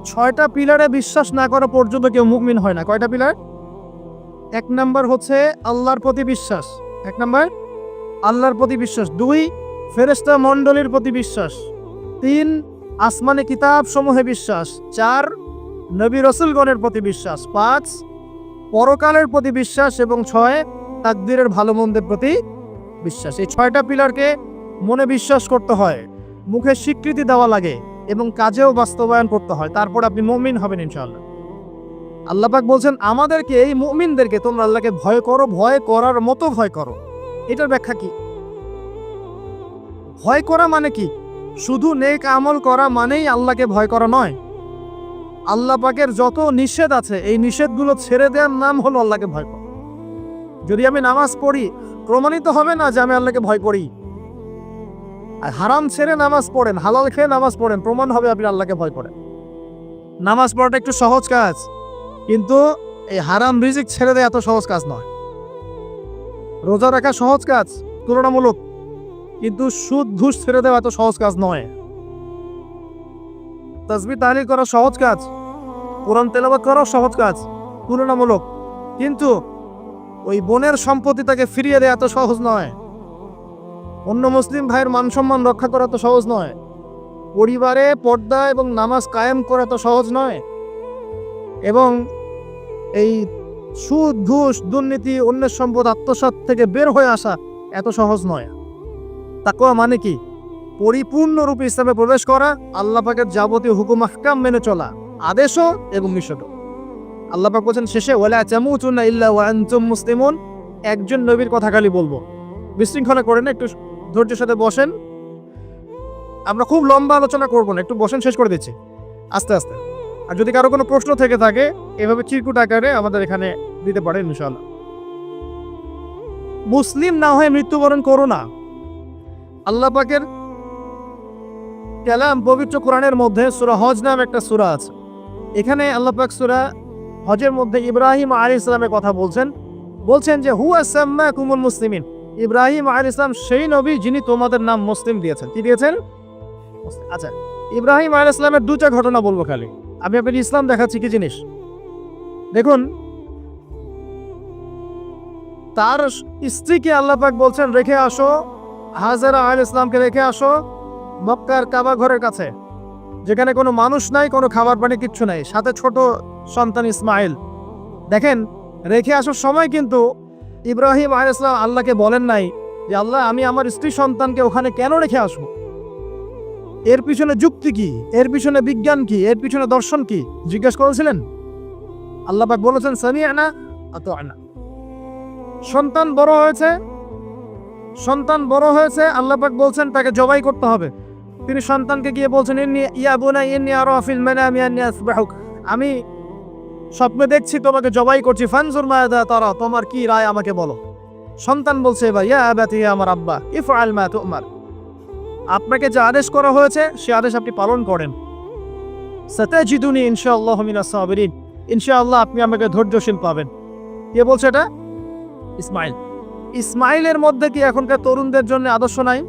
Speaker 1: 6টা পিলারে বিশ্বাস না করা পর্যন্ত কেউ মুমিন হয় না। কয়টা পিলার? 1 নাম্বার হচ্ছে আল্লাহর প্রতি বিশ্বাস। 1 নাম্বার আল্লাহর প্রতি বিশ্বাস। 2 ফেরেশতা মণ্ডলীর প্রতি বিশ্বাস। 3 আসমানি কিতাব সমূহে বিশ্বাস। 4 নবী রাসূলগণের প্রতি বিশ্বাস। 5 পরকালের প্রতি বিশ্বাস। এবং 6 তাকদীরের ভালো মন্দের প্রতি বিশ্বাস। এই 6টা পিলারকে মনে বিশ্বাস করতে হয়, মুখে স্বীকৃতি দেওয়া লাগে, এবং কাজেও বাস্তবায়ন করতে হয়। তারপর আপনি মুমিন হবেন ইনশাআল্লাহ। আল্লাহ পাক বলছেন আমাদেরকে, এই মুমিনদেরকে, তোমরা আল্লাহকে ভয় করো, ভয় করার মতো ভয় করো। এটার ব্যাখ্যা কি? ভয় করা মানে কি? শুধু নেক আমল করা মানেই আল্লাহকে ভয় করা নয়। আল্লাহ পাকের যত নিষেধ আছে, এই নিষেধগুলো ছেড়ে দেওয়ার নাম হলো আল্লাহকে ভয় করা। যদি আমি নামাজ পড়ি, প্রমাণিত হবে না যে আমি আল্লাহকে ভয় করি। আর হারাম ছেড়ে নামাজ পড়েন, হালাল খেয়ে নামাজ পড়েন, প্রমাণ হবে আপনি আল্লাহকে ভয় করেন। নামাজ পড়াটা একটু সহজ কাজ, কিন্তু এই হারাম রিজিক ছেড়ে দেয় এত সহজ কাজ নয়। রোজা রাখা সহজ কাজ তুলনামূলক, কিন্তু সুদ ঘুষ ছেড়ে দেওয়া এত সহজ কাজ নয়। তাসবিহ তাহলিল করা সহজ কাজ, কোরআন তেলাওয়াত করাও সহজ কাজ তুলনামূলক, কিন্তু ওই বোনের সম্পত্তি তাকে ফিরিয়ে দেওয়া এত সহজ নয়। অন্য মুসলিম ভাইয়ের মান সম্মান রক্ষা করা তো সহজ নয়। পরিবারে পর্দা এবং নামাজ কায়েম করা তো সহজ নয়। এবং এই সুদ ঘুষ দুর্নীতি অন্যের সম্পদ আত্মসাৎ থেকে বের হয়ে আসা এত সহজ নয়। তাকওয়া মানে কি? পরিপূর্ণরূপে ইসলামে প্রবেশ করা, আল্লাহ পাকের যাবতীয় হুকুম আহকাম মেনে চলা, আদেশও এবং নিষেধও। আল্লাহ পাক বলেছেন শেষে, ওয়ালা তামুতুন্না ইল্লা ওয়া আনতুম মুসলিমুন। একজন নবীর কথা খালি বলবো, বিশৃঙ্খলা করেন না, একটু ধৈর্যের সাথে বসেন। আমরা খুব লম্বা আলোচনা করব না, একটু বসেন, শেষ করে দিচ্ছি। আস্তে আস্তে। আর যদি কারো কোনো প্রশ্ন থেকে থাকে এভাবে চিরকুট আকারে আমাদের এখানে দিতে পারেন ইনশাআল্লাহ। মুসলিম না হয়ে মৃত্যুবরণ করো না। আল্লাহ পাকের কালাম পবিত্র কোরআনের মধ্যে সূরা হজ নামে একটা সূরা আছে। এখানে আল্লাহ পাক সূরা হজের মধ্যে ইব্রাহিম আলাইহিস সালামের কথা বলছেন যে হুয়া সাম্মাকুমুল মুসলিমিন। ইব্রাহিম আলাইহিস সালাম সেই নবী যিনি তোমাদের নাম মুসলিম দিয়েছেন। কি দিয়েছেন? আচ্ছা, ইব্রাহিম আলাইহিস সালামের দুটো ঘটনা বলবো খালি। আমি আপনাকে ইসলাম দেখাচ্ছি কি জিনিস। দেখুন, তার স্ত্রীকে আল্লাহ পাক বলছেন রেখে আসো, হাজেরা আলাইহিস সালামকে রেখে আসো মক্কার কাবা ঘরের কাছে, যেখানে কোনো মানুষ নাই, কোনো খাবার পানি কিচ্ছু নাই, সাথে ছোট সন্তান ইসমাইল। দেখেন, রেখে আসার সময় কিন্তু ইব্রাহিম আলাইহিস সালাম আল্লাহকে বলেন নাই যে আল্লাহ আমি আমার স্ত্রী সন্তানকে ওখানে কেন রেখে আসবো, এর পিছনে যুক্তি কি, এর পিছনে বিজ্ঞান কি, এর পিছনে দর্শন কি জিজ্ঞেস করেছিলেন? আল্লাহ পাক বলেছেন সামিআনা আতাআনা। সন্তান বড় হয়েছে, আল্লাহ পাক বলছেন তাকে জবাই করতে হবে। তিনি সন্তানকে গিয়ে বলছেন ইয়া বুনাইয়া ইন্নী আরা ফিল মানামি আন্নী আসবাহুক, আমি স্বপ্নে দেখছি তোমাকে জবাই করছি, ফানজুর মাযা তারা, তোমার কি রায় আমাকে বলো। সন্তান বলছে এবার ইয়া আবাতি, আমার আব্বা, ইফআল মা তুমার, আপনাকে যে আদেশ করা হয়েছে সে আদেশ আপনি পালন করেন। সাতাজিদুনি ইনশাআল্লাহু মিনাস সাবিরিন, ইনশাআল্লাহ আপনি আমাকে ধৈর্যশীল পাবেন। কে বলছে এটা? ইসমাইল। ইসমাইলের মধ্যে কি এখনকার তরুণদের জন্য আদর্শ নাই?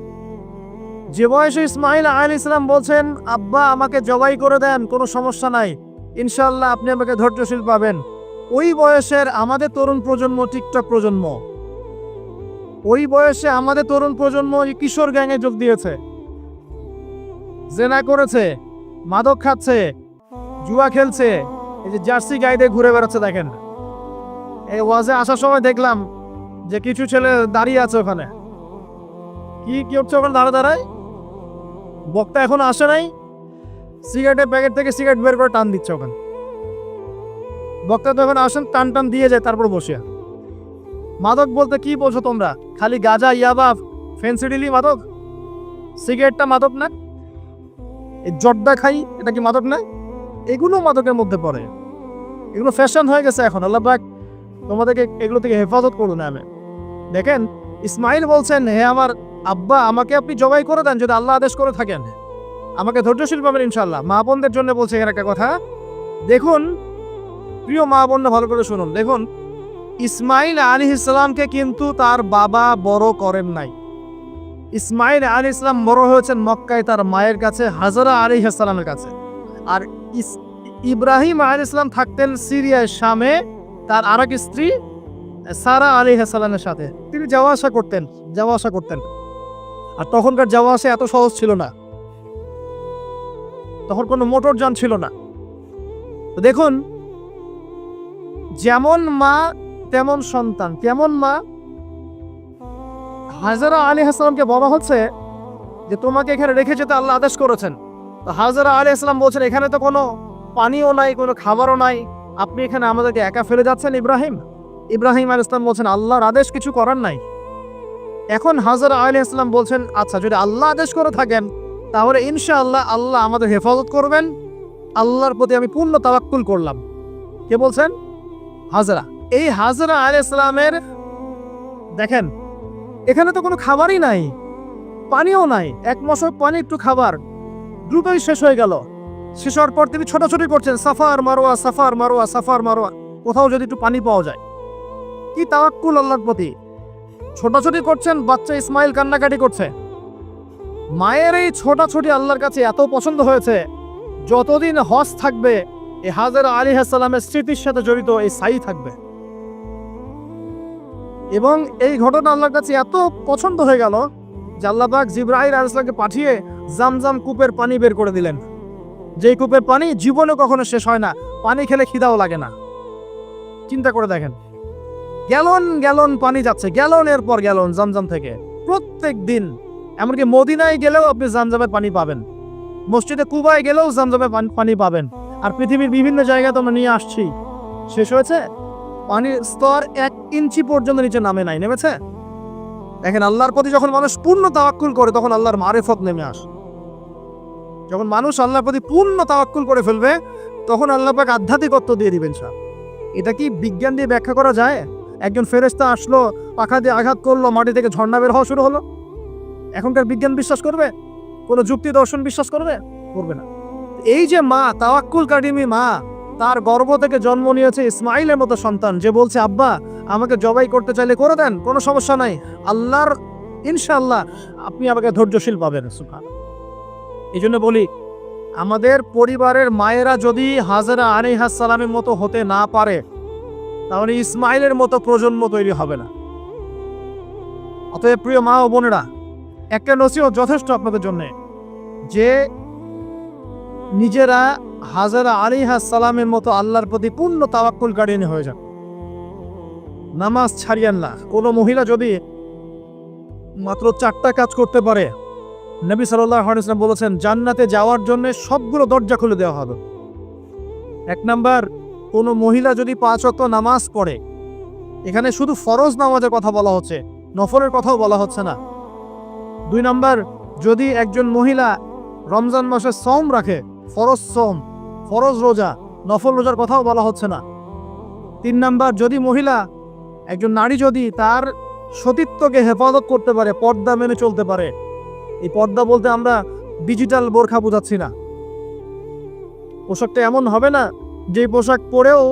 Speaker 1: যে বয়সে ইসমাইল আলাইহিস সালাম বলছেন আব্বা আমাকে জবাই করে দেন, কোনো সমস্যা নাই, ইনশাআল্লাহ আপনি আমাকে ধৈর্যশীল পাবেন, ওই বয়সের আমাদের তরুণ প্রজন্ম টিকটক প্রজন্ম, ওই বয়সে আমাদের তরুণ প্রজন্ম কিশোর গ্যাংয়ে যোগ দিয়েছে, জেনা করেছে, মাদক খাচ্ছে, জুয়া খেলছে, এই যে জার্সি গাইডে ঘুরে বেড়াচ্ছে। দেখেন, এই ওয়াজে আসার সময় দেখলাম যে কিছু ছেলে দাঁড়িয়ে আছে ওখানে। কি হচ্ছে ওখানে দাঁড়ায়? বক্তা এখনো আসে নাই, সিগারেটের প্যাকেট থেকে সিগারেট বের করে টান দিচ্ছে ওখানে। বক্তা তো এখন আসেন, টান দিয়ে যায়, তারপর বসে। মাদক বলতে কি বলছো তোমরা? খালি গাঁজা, ইয়াবা, ফেন্সিডিলি মাদক? সিগারেটটা মাদক না? এই জর্দা খাই, এটা কি মাদক না? এগুলো মাদকের মধ্যে পড়ে, এগুলো ফ্যাশন হয়ে গেছে এখন। আল্লাহ পাক তোমাদেরকে এগুলো থেকে হেফাজত করুন। আমি দেখেন, ইসমাইল বলছেন হে আমার আব্বা আমাকে আপনি জবাই করে দেন যদি আল্লাহ আদেশ করে থাকেন, আমাকে ধৈর্যশীল পাবেন ইনশাআল্লাহ। মা বোনদের জন্য বলছে এখানে একটা কথা, দেখুন প্রিয় মা বোনরা ভালো করে শুনুন। দেখুন, ইসমাইল আলাইহিস সালামকে কিন্তু তার বাবা বড় করেন নাই। ইসমাইল আলাইহিস সালাম বড় হয়েছেন মক্কায় তার মায়ের কাছে, হাজরা আলাইহিস সালামের কাছে। আর ইব্রাহিম আলাইহিস সালাম থাকতেন সিরিয়ার শামে তার আরেক স্ত্রী সারা আলাইহিস সালামের সাথে। তিনি যাওয়া আসা করতেন। আর তখনকার যাওয়া আসা এত সহজ ছিল না, তখন কোনো মোটর যান ছিল না। তো দেখুন, যেমন মা তেমন সন্তান। কেমন মা? হাজরা আলাইহিস সালামকে বলা হচ্ছে যে তোমাকে এখানে রেখে যেতে আল্লাহ আদেশ করেছেন। তো হাজরা আলাইহিস সালাম বলছেন এখানে তো কোনো পানিও নাই, কোনো খাবারও নাই, আপনি এখানে আমাদেরকে একা ফেলে যাচ্ছেন। ইব্রাহিম আলাইহিস সালাম বলছেন আল্লাহর আদেশ, কিছু করার নাই। এখন হাজরা আলাইহিস সালাম বলছেন আচ্ছা যদি আল্লাহ আদেশ করে থাকেন তাহলে ইনশাআল্লাহ আল্লাহ আমাদের হেফাজত করবেন, আল্লাহর প্রতি আমি পূর্ণ তাওয়াক্কুল করলাম। কে বলছেন? হাজরা। এই হাজরা আলাইহিস সালামের দেখেন এখানে তো কোনো খাবারই নাই, পানিও নাই, এক মশক পানি একটু খাবার দ্রুতই শেষ হয়ে গেল। শেষ হওয়ার পর তিনি ছোটাছুটি করছেন suffer Marwah, suffer Marwah, suffer Marwah, কোথাও যদি একটু পানি পাওয়া যায়। কি তাওয়াক্কুল আল্লাহর প্রতি। ছোটাছুটি করছেন, বাচ্চা ইসমাইল কান্নাকাটি করছে। মায়ের এই ছোটাছুটি আল্লাহর কাছে এত পছন্দ হয়েছে, যতদিন হজ থাকবে এই হাজরা আলাইহিস সালামের স্মৃতির সাথে জড়িত এই সাই থাকবে। এবং এই ঘটনা আল্লাহর কাছে এত পছন্দ হয়ে গেল যে আল্লাহ পাক জিবরাইল আলাইহিস সালামকে পাঠিয়ে জামজাম কূপের পানি বের করে দিলেন, যেই কূপের পানি জীবনে কখনো শেষ হয় না, পানি খেলে খিদাও লাগে না। চিন্তা করে দেখেন, গ্যালন গ্যালন পানি যাচ্ছে, গ্যালনের পর গ্যালন জামজাম থেকে প্রত্যেক দিন। এমনকি মদিনায় গেলেও আপনি জামজামের পানি পাবেন, মসজিদে কুবায় গেলেও জামজামের পানি পাবেন। আর পৃথিবীর বিভিন্ন জায়গায় তো আমরা নিয়ে আসছি, শেষ হয়েছে? পানির স্তর 1 ইঞ্চি পর্যন্ত নিচে নেমেছে। দেখেন, আল্লাহর প্রতি যখন মানুষ পূর্ণ তাওয়াক্কুল করে তখন আল্লাহর মারিফত নেমে আসে। যখন মানুষ আল্লাহর প্রতি পূর্ণ তাওয়াক্কুল করে ফেলবে তখন আল্লাহ পাক আধ্যাত্মিকত্ব দিয়ে দিবেন সব। এটা কি বিজ্ঞান দিয়ে ব্যাখ্যা করা যায়? একজন ফেরেশতা আসলো, পাখা দিয়ে আঘাত করলো, মাটি থেকে ঝর্ণা বের হওয়া শুরু হলো, এখনকার বিজ্ঞান বিশ্বাস করবে? কোনো যুক্তি দর্শন বিশ্বাস করবে? করবে না। এই যে মা, তাওয়াক্কুল কারিমী মা, তার গর্ভ থেকে জন্ম নিয়েছে ইসমাইলের মতো সন্তান, যে বলছে আব্বা আমাকে জবাই করতে চাইলে করে দেন, কোনো সমস্যা নাই, আল্লাহর ইনশাআল্লাহ আপনি আমাকে ধৈর্যশীল পাবেন। সুবহানাল্লাহ। এই জন্য বলি, আমাদের পরিবারের মায়েরা যদি হাজেরা আলাইহিস সালামের মতো হতে না পারে তাহলে ইসমাইলের মতো প্রজন্ম তৈরি হবে না। অতএব প্রিয় মা ও বোনেরা, একটা নসিহত যথেষ্ট আপনাদের জন্য, যে নিজেরা হাজেরা আলাইহিস সালামের মতো আল্লাহর প্রতি পূর্ণ তাওয়াক্কুল কারিনী হয়ে যান। নামাজ ছাড়িয়েন না। কোনো মহিলা যদি মাত্র 4টা কাজ করতে পারে, নবী সাল্লাল্লাহু আলাইহি ওয়াসাল্লাম বলেছেন জান্নাতে যাওয়ার জন্য সবগুলো দরজা খুলে দেওয়া হবে। 1 নাম্বার, কোনো মহিলা যদি 5 ওয়াক্ত নামাজ পড়ে, এখানে শুধু ফরজ নামাজের কথা বলা হচ্ছে, নফলের কথাও বলা হচ্ছে না। 2 নাম্বার, যদি একজন মহিলা রমজান মাসে সওম রাখে, ফরজ সওম, ফরজ রোজা, নফল রোজার কথাও বলা হচ্ছে না। 3 নাম্বার, যদি মহিলা, একজন নারী যদি তার সতীত্বকে হেফাজত করতে পারে, পর্দা মেনে চলতে পারে। এই পর্দা বলতে আমরা ডিজিটাল বোরখা বোঝাচ্ছি না। পোশাকটা এমন হবে না যে পোশাক পরেও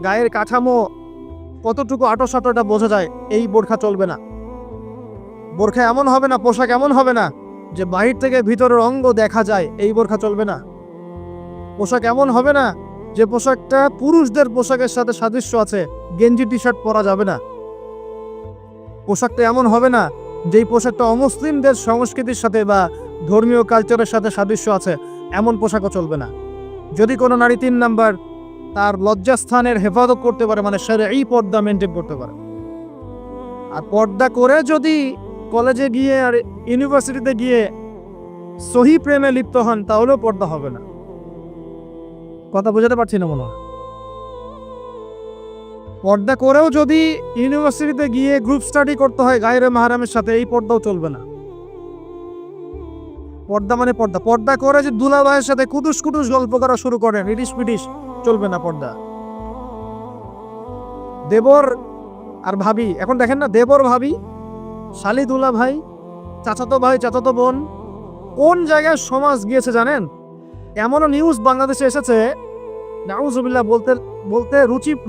Speaker 1: গায়ের কাঠামো কতটুকু আটো-সাটোটা বোঝা যায়, এই বোরখা চলবে না। বোরখা এমন হবে না, পোশাক এমন হবে না যে বাহির থেকে ভিতরের অঙ্গ দেখা যায়, এই বোরখা চলবে না। পোশাক এমন হবে না যে পোশাকটা পুরুষদের পোশাকের সাথে সাদৃশ্য আছে, গেঞ্জি টি শার্ট পরা যাবে না। পোশাকটা এমন হবে না যেই পোশাকটা অমুসলিমদের সংস্কৃতির সাথে বা ধর্মীয় কালচারের সাথে সাদৃশ্য আছে, এমন পোশাকও চলবে না। যদি কোনো নারী 3 নাম্বার তার লজ্জাস্থানের হেফাজত করতে পারে, মানে শরঈ পর্দা মেনটেন করতে পারে, আর পর্দা করে যদি কলেজে গিয়ে আর ইউনিভার্সিটিতে গিয়ে সহি প্রেমে লিপ্ত হন, তাহলেও পর্দা হবে না। কথা বোঝাতে পারছি না মনে হয়? পর্দা করেও যদি ইউনিভার্সিটিতে গিয়ে গ্রুপ স্টাডি করতে হয় গায়রে মাহরামের সাথে, এই পর্দাও চলবে না। পর্দা মানে পর্দা। পর্দা করে যে দুলাভাইয়ের সাথে কুটুস কুটুস গল্প করা শুরু করেন, রিডিস পিডিস, চলবে না পর্দা। দেবর আর ভাবি, এখন দেখেন না, দেবর ভাবি, শালি দুলা ভাই, চাচাতো ভাই চাচাতো বোন, কোন জায়গায় সমাজ গিয়েছে জানেন? এমনও নিউজ বাংলাদেশে এসেছে, নাউজুবিল্লাহ বলতে বলতে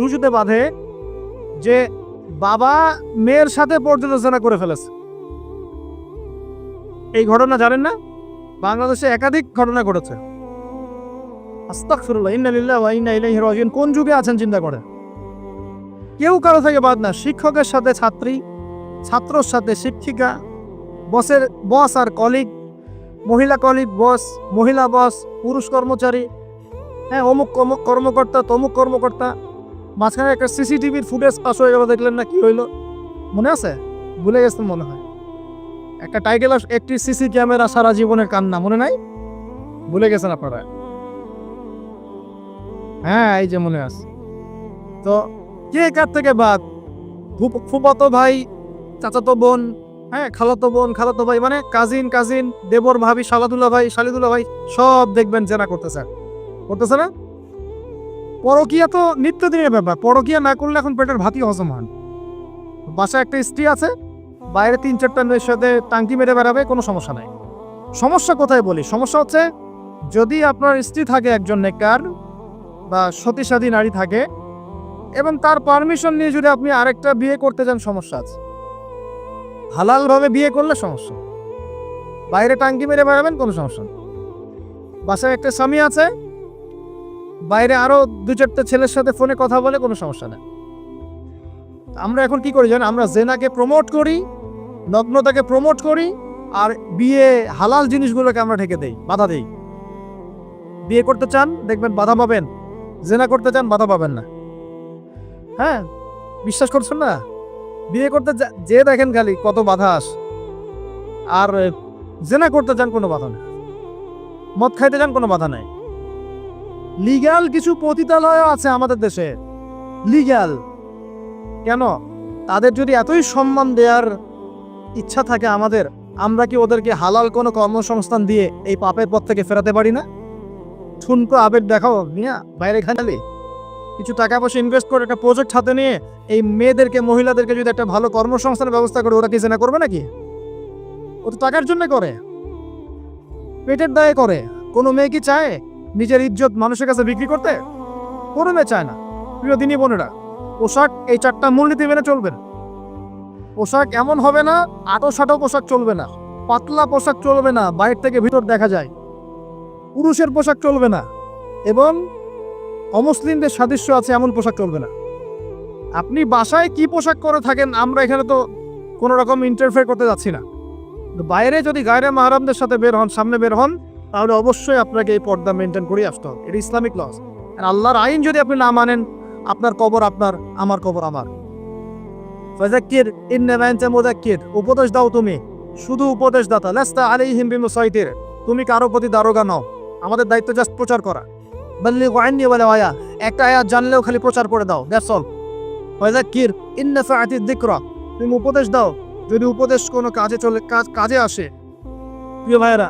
Speaker 1: রুচিতে বাঁধে, যে বাবা মেয়ের সাথে পর্যন্ত জেনা করে ফেলেছে। এই ঘটনা জানেন না? বাংলাদেশে একাধিক ঘটনা ঘটেছে। আস্তাগফিরুল্লাহ, ইন্না লিল্লাহি ওয়া ইন্না ইলাইহি রাজিউন। কোন যুগে আছেন চিন্তা করে। কেউ কারো থেকে বাদ না। শিক্ষকের সাথে ছাত্রী, ছাত্রর সাথে শিক্ষিকা, বসের বস আর কলিগ, মহিলা কলিগ বস, মহিলা বস, পুরুষ কর্মচারী, হ্যাঁ অমুক অমুক কর্মকর্তা, তমুক কর্মকর্তা। মাঝখানে একটা সিসিটিভির ফুটেজ পাস হয়ে গেল, দেখলেন না কি হইলো? মনে আছে? ভুলে গেছেন মনে হয়। একটা টাইটেল, একটি সিসি ক্যামেরা সারা জীবনের কান্না, মনে নাই? ভুলে গেছেন আপনারা? হ্যাঁ, এই যে মনে আছে। তো কে কার থেকে বাদ? ফুফাতো ভাই, চাচাতো বোন, হ্যাঁ খালাতো বোন, খালাতো ভাই, মানে কাজিন, দেবর ভাবি, শালাদুল্লাহ ভাই, শালিদুল্লাহ ভাই, সব দেখবেন জেনা করতেছে না? পরকিয়া তো নিত্যদিনের ব্যাপার। পরকিয়া না করলে এখন পেটের ভাতই হজম হয়। বাসায় একটা স্ত্রী আছে, বাইরে 3-4টা মেয়ের সাথে টাঙ্কি মেরে বেড়াবে, কোনো সমস্যা নাই। সমস্যা কোথায় বলি? সমস্যা হচ্ছে যদি আপনার স্ত্রী থাকে একজন নেককার বা সতীসাধী নারী থাকে, এবং তার পারমিশন নিয়ে যদি আপনি আরেকটা বিয়ে করতে যান, সমস্যা আছে। হালালভাবে বিয়ে করলে সমস্যা, বাইরে টাঙ্কি মেরে বেড়াবেন, কোনো সমস্যা নেই। বাসায় একটা স্বামী আছে, বাইরে আরো 2-4টা ছেলের সাথে ফোনে কথা বলে, কোনো সমস্যা নেই। আমরা এখন কি করি জানেন? আমরা জেনাকে প্রমোট করি, নগ্নতাকে প্রমোট করি, আর বিয়ে হালাল জিনিসগুলোকে আমরা ঢেকে দেই, বাধা দেই। বিয়ে করতে চান, দেখবেন বাধা পাবেন। জেনা করতে চান, বাধা পাবেন না। হ্যাঁ, বিশ্বাস করছেন না? বিয়ে করতে যে দেখেন খালি কত বাধা আস, আর জেনা করতে চান, কোনো বাধা নেই। মদ খাইতে চান, কোনো বাধা নাই। লিগ্যাল কিছু পতিতালয় আছে আমাদের দেশে, লিগ্যাল। কেন? তাদের যদি এতই সম্মান দেওয়ার ইচ্ছা থাকে আমাদের, আমরা কি ওদেরকে হালাল কোনো কর্মসংস্থান দিয়ে এই পাপের পথ থেকে ফেরাতে পারি না? ঠুনকো আবেগ দেখাও মিয়া, বাইরে খালি কিছু টাকা পয়সা ইনভেস্ট করে একটা প্রজেক্ট হাতে নিয়ে এই মেয়েদেরকে, মহিলাদেরকে যদি একটা ভালো কর্মসংস্থানের ব্যবস্থা করে, ওরা কি জেনা করবে নাকি? ও তো টাকার জন্য করে, পেটের দায়ে করে। কোনো মেয়ে কি চায় নিজের ইজ্জত মানুষের কাছে বিক্রি করতে? কোনো মেয়ে চায় না। প্রিয় দিনী বোনেরা, পোশাক এই 4টা মূলনীতি মেনে চলবেন। পোশাক এমন হবে না, আটো পোশাক চলবে না, পাতলা পোশাক চলবে না, বাইরে থেকে ভিতর দেখা যায়, পুরুষের পোশাক চলবে না, এবং অমুসলিমদের সাদৃশ্য আছে এমন পোশাক চলবে না। আপনি বাসায় কি পোশাক করে থাকেন, আমরা এখানে তো কোনো রকম ইন্টারফেয়ার করতে যাচ্ছি না। বাইরে যদি গায়রে মাহরামদের সাথে বের হন, সামনে বের হন, তাহলে অবশ্যই আপনাকে এই পর্দা মেনটেন করে আসতে হবে। এটা ইসলামিক লস। আর আল্লাহর আইন যদি আপনি না মানেন, আপনার কবর আপনার, আমার কবর আমার। ফাযাক্কির ইন্নামা আনতা মুযাক্কির, উপদেশ দাও তুমি, শুধু উপদেশদাতা। লাস্তা আলাইহিম বিমুসাইতির, তুমি কারো প্রতি দারোগা নও, আমাদের দায়িত্ব জাস্ট প্রচার করা। বাল্লিগু আন্নী ওয়ালাউ আয়া, একটা আয়াত জানলেও খালি প্রচার করে দাও, দ্যাটস অল। ফাযাক্কির ইন নাফাআতিদ যিকরা, তুমি উপদেশ দাও যদি উপদেশ কোনো কাজে আসে। প্রিয় ভাইয়েরা,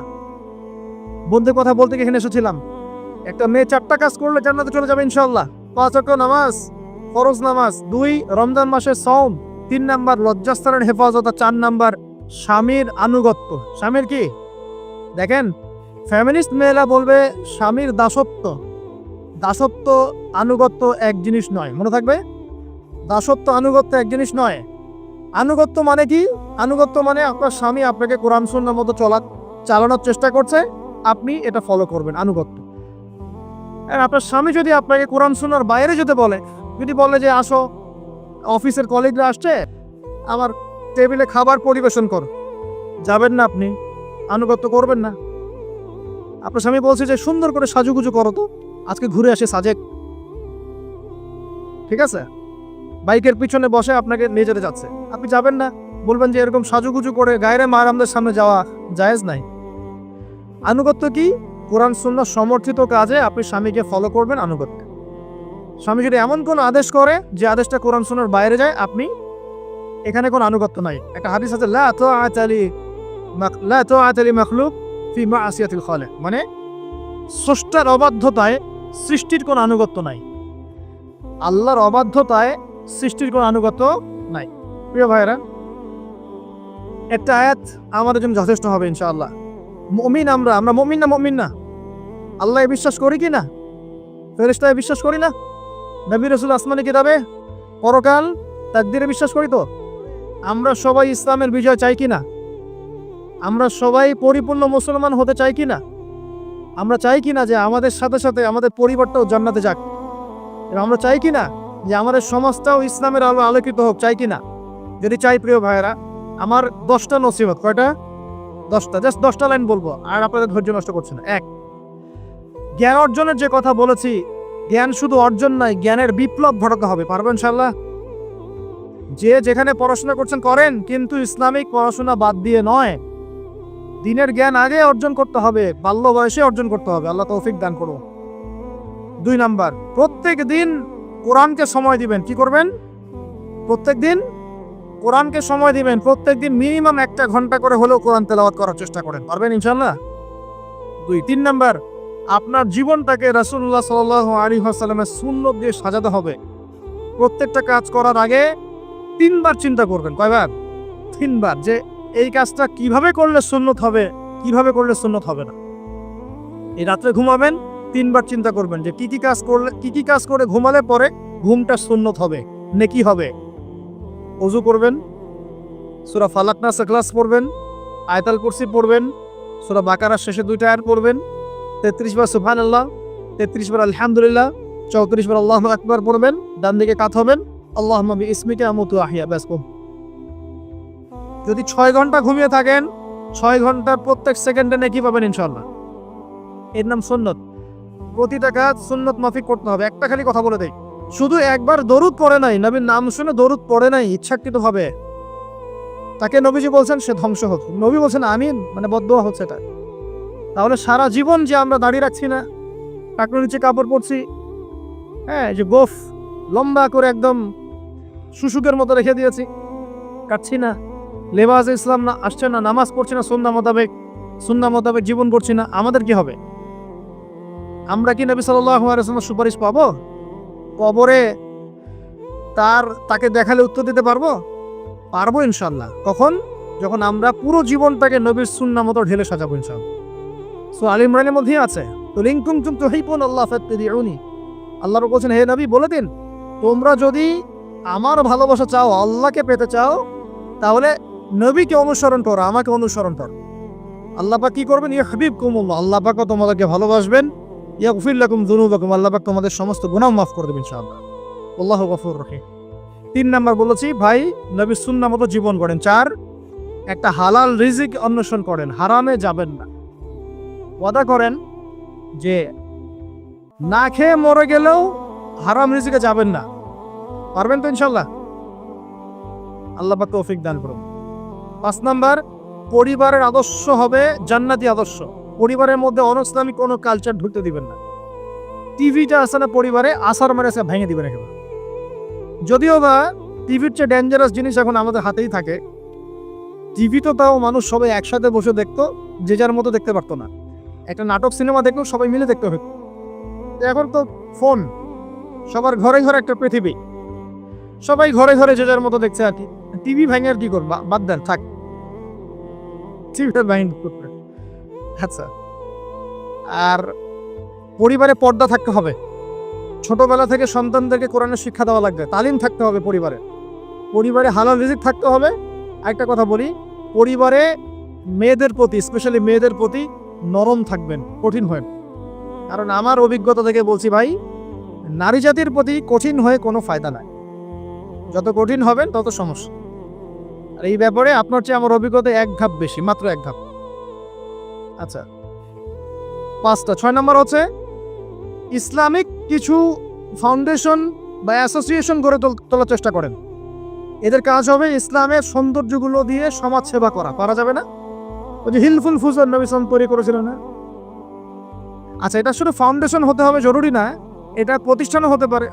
Speaker 1: বন্ধুর কথা বলতে গিয়ে এখানে এসেছিলাম। একটা মেয়ে 4টা কাজ করলে জান্নাতে চলে যাবে ইনশাআল্লাহ। 5 ওয়াক্ত নামাজ, ফরজ নামাজ, 2 রমজান মাসের সওম, 3 নাম্বার লজ্জাস্থানের হেফাজত, 4 নাম্বার স্বামীর আনুগত্য। স্বামীর কি দেখেন, ফ্যামিলিস্ট মেয়েরা বলবে স্বামীর দাসত্ব। দাসত্ব আনুগত্য এক জিনিস নয়, মনে থাকবে। দাসত্ব আনুগত্য এক জিনিস নয়। আনুগত্য মানে কি? আনুগত্য মানে আপনার স্বামী আপনাকে কোরআন সুন্নাহর মতো চালানোর চেষ্টা করছে, আপনি এটা ফলো করবেন, আনুগত্য। আর আপনার স্বামী যদি আপনাকে কোরআন সুন্নাহর বাইরে যেতে বলে, যদি বলে যে আসো, অফিসের কলিগরা আসছে, আমার টেবিলে খাবার পরিবেশন করো, যাবেন না আপনি, আনুগত্য করবেন না। আপনার স্বামী বলছে যে সুন্দর করে সাজুগুজু করো তো, আজকে ঘুরে আসে সাজেক, ঠিক আছে, বাইকের পিছনে বসে আপনাকে নিয়ে যেতে যাচ্ছে, আপনি যাবেন না, বলবেন যে এরকম সাজুগুজু করে গায়রে মাহরামদের সামনে যাওয়া জায়েজ নাই। আনুগত্য কি? কোরআন সুন্নাহ সমর্থিত কাজে আপনি স্বামীকে ফলো করবেন, আনুগত্য। স্বামী যদি এমন কোন আদেশ করে যে আদেশটা কোরআন সুন্নাহর বাইরে যায়, আপনি এখানে কোনো আনুগত্য নাই। একটা হাদিস আছে, লা তাআতা লি মাখলুক ফি মা'সিয়াতিল খালিক, মানে স্রষ্টার অবাধ্যতায় সৃষ্টির কোনো আনুগত্য নাই। আল্লাহর অবাধ্যতায় সৃষ্টির কোনো আনুগত্য নাই। প্রিয় ভাইরা, একটা আয়াত আমাদের জন্য যথেষ্ট হবে ইনশাআল্লাহ। মুমিন আমরা মুমিন না? মুমিন না? আল্লাহকে বিশ্বাস করি কি না? ফেরেশতায় বিশ্বাস করি না? নবী রাসূল আসমানি কিতাবে, পরকাল, তাকদীরে বিশ্বাস করি তো? আমরা সবাই ইসলামের বিজয় চাই কি না? আমরা সবাই পরিপূর্ণ মুসলমান হতে চাই কি না? আমরা চাই কি না যে আমাদের সাথে সাথে আমাদের পরিবারটাও জান্নাতে যাক? এবং আমরা চাই কি না যে আমাদের সমাজটাও ইসলামের আলো আলোকিত হোক? চাই কি না? যদি চাই, প্রিয় ভাইয়েরা, আমার 10টা নসিহত। কয়টা? 10টা। জাস্ট 10টা লাইন বলবো, আর আপনাদের ধৈর্য নষ্ট করছে না। 1, জ্ঞান অর্জনের যে কথা বলেছি, জ্ঞান শুধু অর্জন নয়, জ্ঞানের বিপ্লব ঘটাতে হবে। পারবেন ইনশাআল্লাহ? যে যেখানে পড়াশোনা করছেন করেন, কিন্তু ইসলামিক পড়াশোনা বাদ দিয়ে নয়। দিনের জ্ঞান আগে অর্জন করতে হবে, বাল্য বয়সে অর্জন করতে হবে। আল্লাহ তৌফিক দান করুন। 2 নাম্বার, প্রত্যেক দিন কোরআনকে সময় দিবেন। কি করবেন? প্রত্যেক দিন কোরআনকে সময় দিবেন। প্রত্যেক দিন মিনিমাম 1 ঘন্টা করে হলেও কোরআন তেলাওয়াত করার চেষ্টা করেন। পারবেন ইনশাআল্লাহ? 2। 3 নাম্বার, আপনার জীবনটাকে রাসূলুল্লাহ সাল্লাল্লাহু আলাইহি ওয়াসাল্লামের সুন্নাত দিয়ে সাজাতে হবে। প্রত্যেকটা কাজ করার আগে 3 বার চিন্তা করবেন। কয়বার? 3 বার, যে এই কাজটা কিভাবে করলে সুন্নত হবে, কিভাবে করলে সুন্নত হবে না। এই রাত্রে ঘুমাবেন, 3 বার চিন্তা করবেন যে কি কি কাজ করে ঘুমালে পরে ঘুমটা সুন্নত হবে, নেকি হবে। ওযু করবেন, সূরা ফালাক নাস ইখলাস পড়বেন, আয়াতুল কুরসি পড়বেন, সূরা বাকারার শেষে 2টা আয়াত পড়বেন, 33 বার সুবহানাল্লাহ, 33 বার আলহামদুলিল্লাহ, 34 বার আল্লাহু আকবার পড়বেন। ডান দিকে কাত হবেন, আল্লাহুম্মা বিইসমিকা আমুতু আহইয়া। ব্যাস। যদি 6 ঘন্টা ঘুমিয়ে থাকেন, 6 ঘন্টার প্রত্যেক সেকেন্ডে নেকি পাবেন ইনশাআল্লাহ। এর নাম সুন্নত। প্রতিটা কাজ সুন্নত মাফিক করতে হবে। একটা খালি কথা বলে দেই, শুধু একবার দরুদ পড়ে নাই, নবীর নাম শুনে দরুদ পড়ে নাই ইচ্ছাকৃতভাবে, তাকে নবীজি বলছেন সে ধ্বংস হোক। নবী বলছেন আমিন, মানে বদদোয়া হচ্ছে এটা। তাহলে সারা জীবন যে আমরা দাঁড়িয়ে রাখছি না, টাকনুর নিচে কাপড় পরছি, হ্যাঁ, যে গোফ লম্বা করে একদম শুশুকের মতো রেখে দিয়েছি, কাটছি না, লেবাস ইসলাম না আসছে না, নামাজ পড়ছি না সুন্নাহ মোতাবেক জীবন করছি না, আমাদের কি হবে? আমরা কি নবী সাল্লাল্লাহু আলাইহি ওয়াসাল্লামের সুপারিশ পাবো? কবরে তাকে দেখালে উত্তর দিতে পারবো? পারবো ইনশাআল্লাহ। কখন? যখন আমরা পুরো জীবনটাকে নবীর সুন্নাহ মতো ঢেলে সাজাবো ইনশাআল্লাহ। সূরা আল ইমরানের মধ্যেই আছে, কুল কুনতুম তুহিব্বুনাল্লাহ ফাত্তাবিউনি। আল্লাহ বলছেন, হে নবী বলে দিন, তোমরা যদি আমার ভালোবাসা চাও, আল্লাহকে পেতে চাও, তাহলে নবীকে অনুসরণ করো, আমাকে অনুসরণ করো। আল্লাহ পাক কি করবেন? ইউহিব্বুকুমুল্লাহ, আল্লাহ পাক তোমাদেরকে ভালোবাসবেন। ইয়াগফির লাকুম যুনুবাকুম, আল্লাহ পাক তোমাদের সমস্ত গুনাহ মাফ করে দেবেন ইনশাআল্লাহ। আল্লাহু গফুরুর রহিম। 3 নাম্বার বলেছি ভাই, নবীর সুন্নাহ মতো জীবন করেন। 4, একটা হালাল রিজিক অন্বেষণ করেন, হারামে যাবেন না। ওয়াদা করেন যে না খেয়ে মরে গেলেও হারাম রিজিকে যাবেন না। পারবেন তো ইনশাআল্লাহ? আল্লাহ পাক তৌফিক দান করুন। 5 নাম্বার, পরিবারের আদর্শ হবে জান্নাতি আদর্শ। পরিবারের মধ্যে অনইসলামিক কোনো কালচার ঢুকতে দিবেন না। টিভিটা আছে না পরিবারে, আসার মারে এসে ভেঙে দিবেন একেবারে। যদিও বা টিভির চেয়ে ডেঞ্জারাস জিনিস এখন আমাদের হাতেই থাকে। টিভি তো তাও মানুষ সবাই একসাথে বসে দেখতো, যে যার মতো দেখতে পারতো না। একটা নাটক সিনেমা দেখলেও সবাই মিলে দেখতে হতো। এখন তো ফোন, সবার ঘরে ঘরে একটা পৃথিবী, সবাই ঘরে ঘরে যে যার মতো দেখছে আর কি। টিভি ভেঙে আর কি করবো, বাদ দেন, থাক। টিভিটা ভেঙে করবে। আচ্ছা, আর পরিবারে পর্দা থাকতে হবে। ছোটবেলা থেকে সন্তানদেরকে কোরআনের শিক্ষা দেওয়া লাগবে, তালিম থাকতে হবে পরিবারে হালাল রিজিক থাকতে হবে। একটা কথা বলি, পরিবারে মেয়েদের প্রতি, স্পেশালি মেয়েদের প্রতি নরম থাকবেন, কঠিন হয়ে। কারণ আমার অভিজ্ঞতা থেকে বলছি ভাই, নারী জাতির প্রতি কঠিন হয়ে কোনো ফায়দা নাই। যত কঠিন হবেন তত সমস্যা। আর এই ব্যাপারে আপনার চেয়ে আমার অভিজ্ঞতা 1 ধাপ বেশি, মাত্র 1 ধাপ। আচ্ছা, 5টা। 6 নম্বর হচ্ছে ইসলামিক কিছু ফাউন্ডেশন বা অ্যাসোসিয়েশন গড়ে তোলার চেষ্টা করেন। এদের কাজ হবে ইসলামের সৌন্দর্যগুলো দিয়ে সমাজ সেবা করা। পারা যাবে না? ওই যে হিলফুল ফুজর নবী সাল্লাল্লাহু তৈরি করেছিল না? আচ্ছা, এটা শুধু ফাউন্ডেশন হতে হবে জরুরি না, এটা প্রতিষ্ঠানও হতে পারে,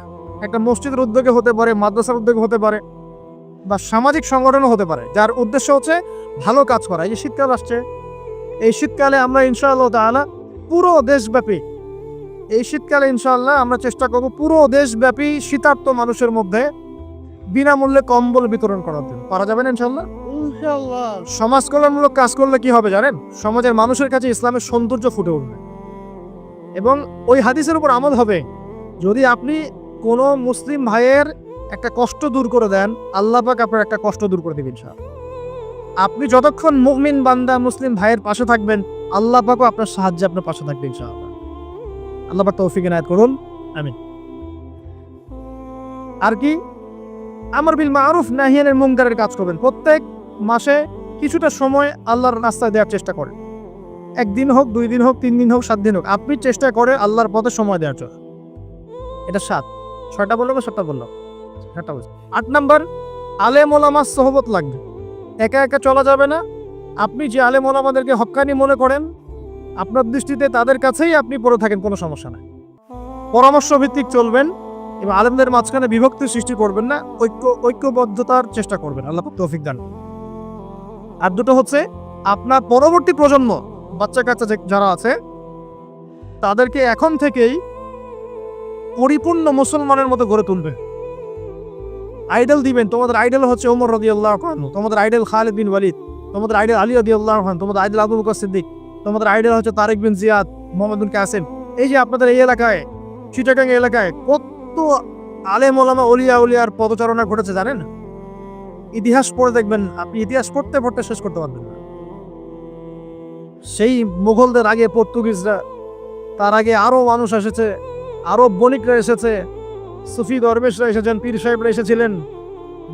Speaker 1: একটা মসজিদের উদ্যোগে হতে পারে, মাদ্রাসার উদ্যোগে হতে পারে, বা সামাজিক সংগঠনও হতে পারে, যার উদ্দেশ্য হচ্ছে ভালো কাজ করা। এই যে শীতকাল আসছে, এই শীতকালে আমরা ইনশাআল্লাহ তাআলা পুরো দেশব্যাপী, এই শীতকালে ইনশাআল্লাহ আমরা চেষ্টা করব পুরো দেশব্যাপী শীতার্ত মানুষের মধ্যে বিনামূল্যে কম্বল বিতরণ করার জন্য। পারা যাবে না ইনশাআল্লাহ? ইনশাআল্লাহ। সমাজ কল্যাণমূলক কাজ করলে কি হবে জানেন? সমাজের মানুষের কাছে ইসলামের সৌন্দর্য ফুটে উঠবে এবং ওই হাদিসের উপর আমল হবে। যদি আপনি কোনো মুসলিম ভাইয়ের একটা কষ্ট দূর করে দেন, আল্লাহ পাক আপনার একটা কষ্ট দূর করে দেবেন ইনশাআল্লাহ। আপনি যতক্ষণ মুমিন বান্দা মুসলিম ভাইয়ের পাশে থাকবেন, আল্লাহ পাকও আপনার সাহায্যে আপনার পাশে থাকবে ইনশাআল্লাহ। আল্লাহ পাক তৌফিক এনায়েত করুন, আমিন। আর কি? আমর বিল মারুফ নাহি আনিল মুনকারের কাজ করবেন। প্রত্যেক মাসে কিছুটা সময় আল্লাহর রাস্তায় দেওয়ার চেষ্টা করেন। 1 দিন হোক, 2 দিন হোক, 3 দিন হোক, 7 দিন হোক, আপনি চেষ্টা করে আল্লাহর পথে সময় দেওয়ার জন্য। এটা 7। 6টা বললো বা 7টা বললো? 7টা বলছে। 8 নাম্বার, আলেম ওলামার সোহবত লাগবে। একা একা চলা যাবে না। আপনি যে আলেম ওলামাদেরকে হক্কানি মনে করেন, আপনার দৃষ্টিতে তাদের কাছেই আপনি পড়ে থাকেন, কোনো সমস্যা নাই। পরামর্শ ভিত্তিক চলবেন এবং আলেমদের মাঝখানে বিভক্তি সৃষ্টি করবেন না, ঐক্যবদ্ধতার চেষ্টা করবেন। আল্লাহ তৌফিক দান। আর 2টো হচ্ছে, আপনার পরবর্তী প্রজন্ম, বাচ্চা কাচ্চা যারা আছে, তাদেরকে এখন থেকেই পরিপূর্ণ মুসলমানের মতো গড়ে তুলবে। আইডল দিবেন। তোমাদের আইডল হচ্ছে ওমর রাদিয়াল্লাহু আনহু, তোমাদের আইডল খালিদ বিন ওয়ালিদ, তোমাদের আইডল আলী রাদিয়াল্লাহু আনহু, তোমাদের আইডল আবু বকর সিদ্দিক, তোমাদের আইডল হচ্ছে তারেক বিন জিয়াদ, মোহাম্মদ বিন কাসিম। এই যে আপনাদের এই এলাকায়, চিটাগাং এলাকায় কত আলেম ওলামা উলিয়ার পদচারণা ঘটেছে জানেন? ইতিহাস পড়ে দেখবেন, আপনি ইতিহাস পড়তে পড়তে শেষ করতে পারবেন না। সেই মুঘলদের আগে পর্তুগিজরা, তার আগে আরো মানুষ এসেছে, আরব বণিকরা এসেছে, সুফি দরবেশরা এসেছেন, পীর সাহেবরা এসেছিলেন,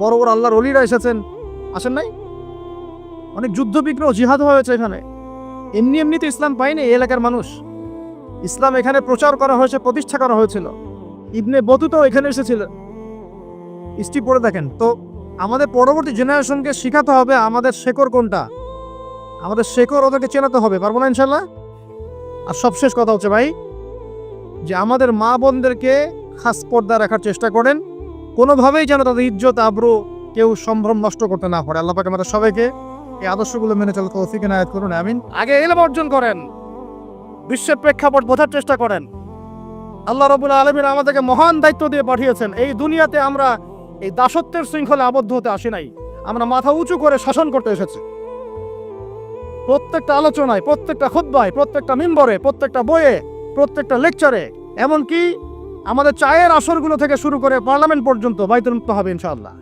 Speaker 1: বড় বড় আল্লাহর ওলিরা এসেছেন, আসেন নাই? অনেক যুদ্ধ বিগ্রহ, জিহাদ হয়েছে এখানে। এমনিতে ইসলাম পায়নি এই এলাকার মানুষ। ইসলাম এখানে প্রচার করা হয়েছে, প্রতিষ্ঠা করা হয়েছিল। ইবনে বতুতাও এখানে এসেছিল। হিস্ট্রি পড়ে দেখেন। তো আমাদের পরবর্তী জেনারেশনকে শেখাতে হবে আমাদের শেকড় কোনটা, আমাদের শেকড় ওদেরকে চেনাতে হবে। পারবো না ইনশাল্লাহ? আর সবশেষ কথা হচ্ছে ভাই, যে আমাদের মা বোনদেরকে খাস পর্দা রাখার চেষ্টা করেন। কোনোভাবেই যেন তাদের ইজ্জত আবরু কেউ সম্ভ্রম নষ্ট করতে না পারে। আল্লাহ পাক আমাদের সবাইকে এই আদর্শগুলো মেনে চলতে তৌফিক এনায়েত করুন, আমিন। আগে ইলম অর্জন করেন, বিশ্বের প্রেক্ষাপট বোঝার চেষ্টা করেন। আল্লাহ রাব্বুল আলামিন আমাদেরকে মহান দায়িত্ব দিয়ে পাঠিয়েছেন। এই দুনিয়াতে আমরা এই দাসত্বের শৃঙ্খলে আবদ্ধ হতে আসি নাই, আমরা মাথা উঁচু করে শাসন করতে এসেছি। প্রত্যেকটা আলোচনায়, প্রত্যেকটা খুতবায়, প্রত্যেকটা মিম্বরে, প্রত্যেকটা বইয়ে, প্রত্যেকটা লেকচারে, এমনকি আমাদের চায়ের আসরগুলো থেকে শুরু করে পার্লামেন্ট পর্যন্ত বাইতুল মুক্ত হবে ইনশাআল্লাহ।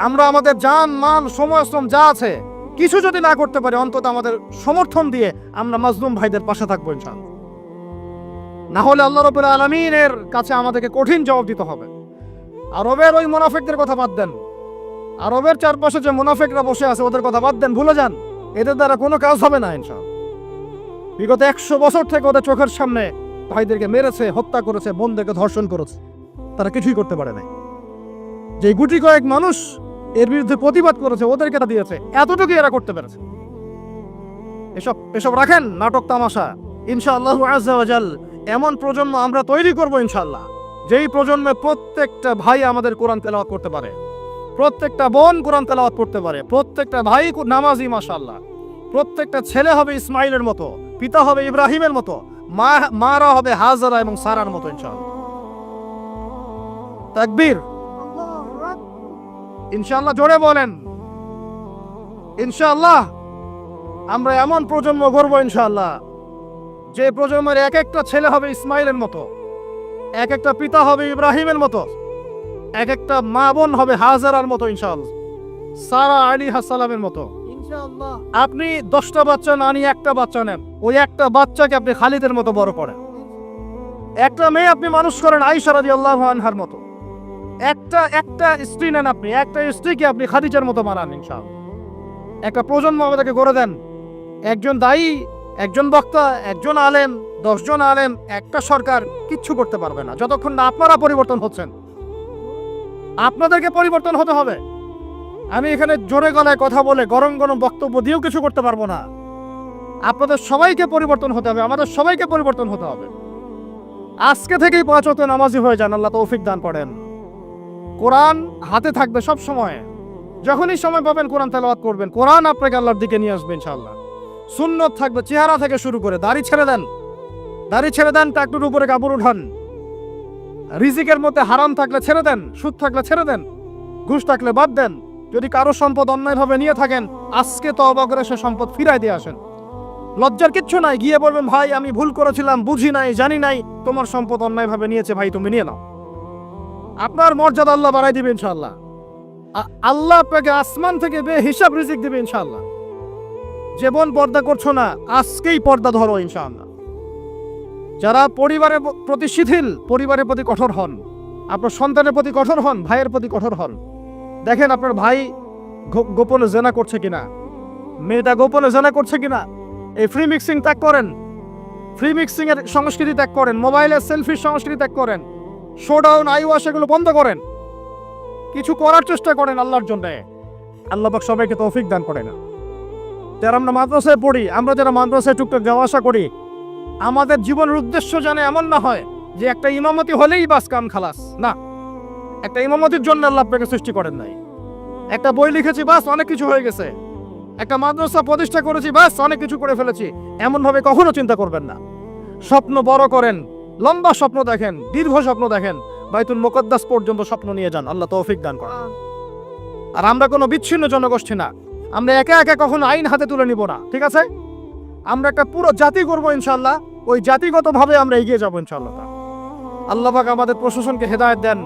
Speaker 1: আমরা আমাদের জান মান সময় শ্রম যা আছে কিছু যদি না করতে পারি, অন্তত আমাদের সমর্থন দিয়ে আমরা মাজলুম ভাইদের পাশে থাকবো ইনশাআল্লাহ। না হলে আল্লাহ রাব্বুল আলামিনের কাছে আমাদেরকে কঠিন জবাব দিতে হবে। আরবের ওই মুনাফিকদের কথা বাদ দেন, আরবের চারপাশে যে মুনাফিকরা বসে আছে ওদের কথা বাদ দেন, ভুলে যান। এদের দ্বারা কোনো কাজ হবে না ইনশাআল্লাহ। বিগত 100 বছর থেকে ওদের চোখের সামনে ভাইদেরকে মেরেছে, হত্যা করেছে, বোনদেরকে ধর্ষণ করেছে, তারা কিছুই করতে পারে নাই। যে গুটি কয়েক মানুষ এর বিরুদ্ধে প্রতিবাদ করেছে, ওদেরকে তা দিয়েছে, এতটুকু এরা করতে পেরেছে। এসব রাখেন নাটক তামাশা। ইনশাআল্লাহ আযজা ওয়া জাল এমন প্রজন্ম আমরা তৈরি করব ইনশাআল্লাহ, যেই প্রজন্মে প্রত্যেকটা ভাই আমাদের কোরআন তেলাওয়াত করতে পারে, প্রত্যেকটা বোন কোরআন তেলাওয়াত করতে পারে, প্রত্যেকটা ভাই নামাজি মাশাআল্লাহ, প্রত্যেকটা ছেলে হবে ইসমাইলের মতো, পিতা হবে ইব্রাহিমের মতো, মারা হবে হাজারা এবং সারার মতো ইনশাআল্লাহ। তাকবীর, ইনশাআল্লাহ জোরে বলেন। ইনশাআল্লাহ আমরা এমন প্রজন্ম গড়ব ইনশাআল্লাহ, যে প্রজন্মের এক একটা ছেলে হবে ইসমাইলের মতো, এক একটা পিতা হবে ইব্রাহিমের মতো, এক একটা মা বোন হবে হাজারার মতো ইনশাআল্লাহ, সারা আলাইহিস সালামের মতো ইনশাআল্লাহ। আপনি 10টা বাচ্চা না নিয়ে একটা বাচ্চা নেন, ওই একটা বাচ্চাকে আপনি খালিদের মতো বড় করেন। একটা মেয়ে আপনি মানুষ করেন আয়েশা রাদিয়াল্লাহু আনহার মতো। একটা স্ত্রী নেন, আপনি একটা স্ত্রীকে আপনি খাদিজার মতো বানান ইনশাআল্লাহ। একটা প্রজন্ম আমাদেরকে গড়ে দেন। একজন দায়ী, একজন বক্তা, একজন আলেম, 10 জন আলেম, একটা সরকার কিচ্ছু করতে পারবে না যতক্ষণ না আপনারা পরিবর্তন হচ্ছেন। আপনাদেরকে পরিবর্তন হতে হবে। আমি এখানে জোরে গলায় কথা বলে গরম গরম বক্তব্য দিয়েও কিছু করতে পারবো না। আপনাদের সবাইকে পরিবর্তন হতে হবে, আমাদের সবাইকে পরিবর্তন হতে হবে। আজকে থেকেই 5 ওয়াক্ত নামাজি হয়ে যান, আল্লাহ তৌফিক দান করেন। কোরআন হাতে থাকবে সব সময়, যখনই সময় পাবেন কোরআন তেলাওয়াত করবেন। কোরআন আপনাকে আল্লাহর দিকে নিয়ে আসবে ইনশাআল্লাহ। সুন্নত থাকবে চেহারা থেকে শুরু করে, দাড়ি ছেড়ে দেন, টাকটুর উপরে কাপড় উঠান। রিজিকের মধ্যে হারাম থাকলে ছেড়ে দেন, সুদ থাকলে ছেড়ে দেন, ঘুষ থাকলে বাদ দেন। যদি কারো সম্পদ অন্যায়ভাবে নিয়ে থাকেন, আজকে তওবা করে সে সম্পদ ফিরাই দিয়ে আসেন। লজ্জার কিচ্ছু নাই, গিয়ে বলবেন ভাই আমি ভুল করেছিলাম, বুঝি নাই, জানি নাই, তোমার সম্পদ অন্যায়ভাবে নিয়েছে, ভাই তুমি নিয়ে নাও। আপনার মর্যাদা আল্লাহ বাড়াই দিবে ইনশাআল্লাহ। আল্লাহ আপনাকে আসমান থেকে বেহিসাব রিজিক দিবে ইনশাআল্লাহ। যে বোন পর্দা করছো না, আজকেই পর্দা ধরো ইনশাআল্লাহ। যারা পরিবারের প্রতি শিথিল, পরিবারের প্রতি কঠোর হন, আপনার সন্তানের প্রতি কঠোর হন, ভাইয়ের প্রতি কঠোর হন। দেখেন আপনার ভাই গোপনে জেনা করছে কিনা, মেয়েটা গোপনে জেনা করছে কিনা। এই ফ্রি মিক্সিং ত্যাগ করেন, ফ্রি মিক্সিং এর সংস্কৃতি ত্যাগ করেন, মোবাইলের সেলফির সংস্কৃতি ত্যাগ করেন, শোডাউন আইওয়াশ এগুলো বন্ধ করেন, কিছু করার চেষ্টা করেন আল্লাহর জন্য। আল্লাহ পাক সবাইকে তৌফিক দান করেন। যারা আমরা মাদ্রাসায় পড়ি, আমরা যারা মাদ্রাসায় টুকটাক যাওয়া আসা করি, আমাদের জীবনের উদ্দেশ্য যেন এমন না হয় যে একটা ইমামতি হলেই বাস কাম খালাস। না, একটা ইমামতির জন্য আল্লাহ আপনাকে সৃষ্টি করেন নাই। একটা বই লিখেছি বাস অনেক কিছু হয়ে গেছে, একটা মাদ্রাসা প্রতিষ্ঠা করেছি বাস অনেক কিছু করে ফেলেছি, এমন ভাবে কখনো চিন্তা করবেন না। স্বপ্ন বড় করেন, লম্বা স্বপ্ন দেখেন, দীর্ঘ স্বপ্ন দেখেন, বাইতুল মুকদ্দাস পর্যন্ত স্বপ্ন নিয়ে যান। আল্লাহ তৌফিক দান করেন। আর আমরা কোনো বিচ্ছিন্ন জনগোষ্ঠী না, আমরা একা একা কখনো আইন হাতে তুলে নিব না, ঠিক আছে? আমরা একটা পুরো জাতি করবো ইনশাআল্লাহ, ওই জাতিগতভাবে আমরা এগিয়ে যাবো ইনশাআল্লাহ। আল্লাহ পাক আমাদের প্রশাসনকে হেদায়েত দেন,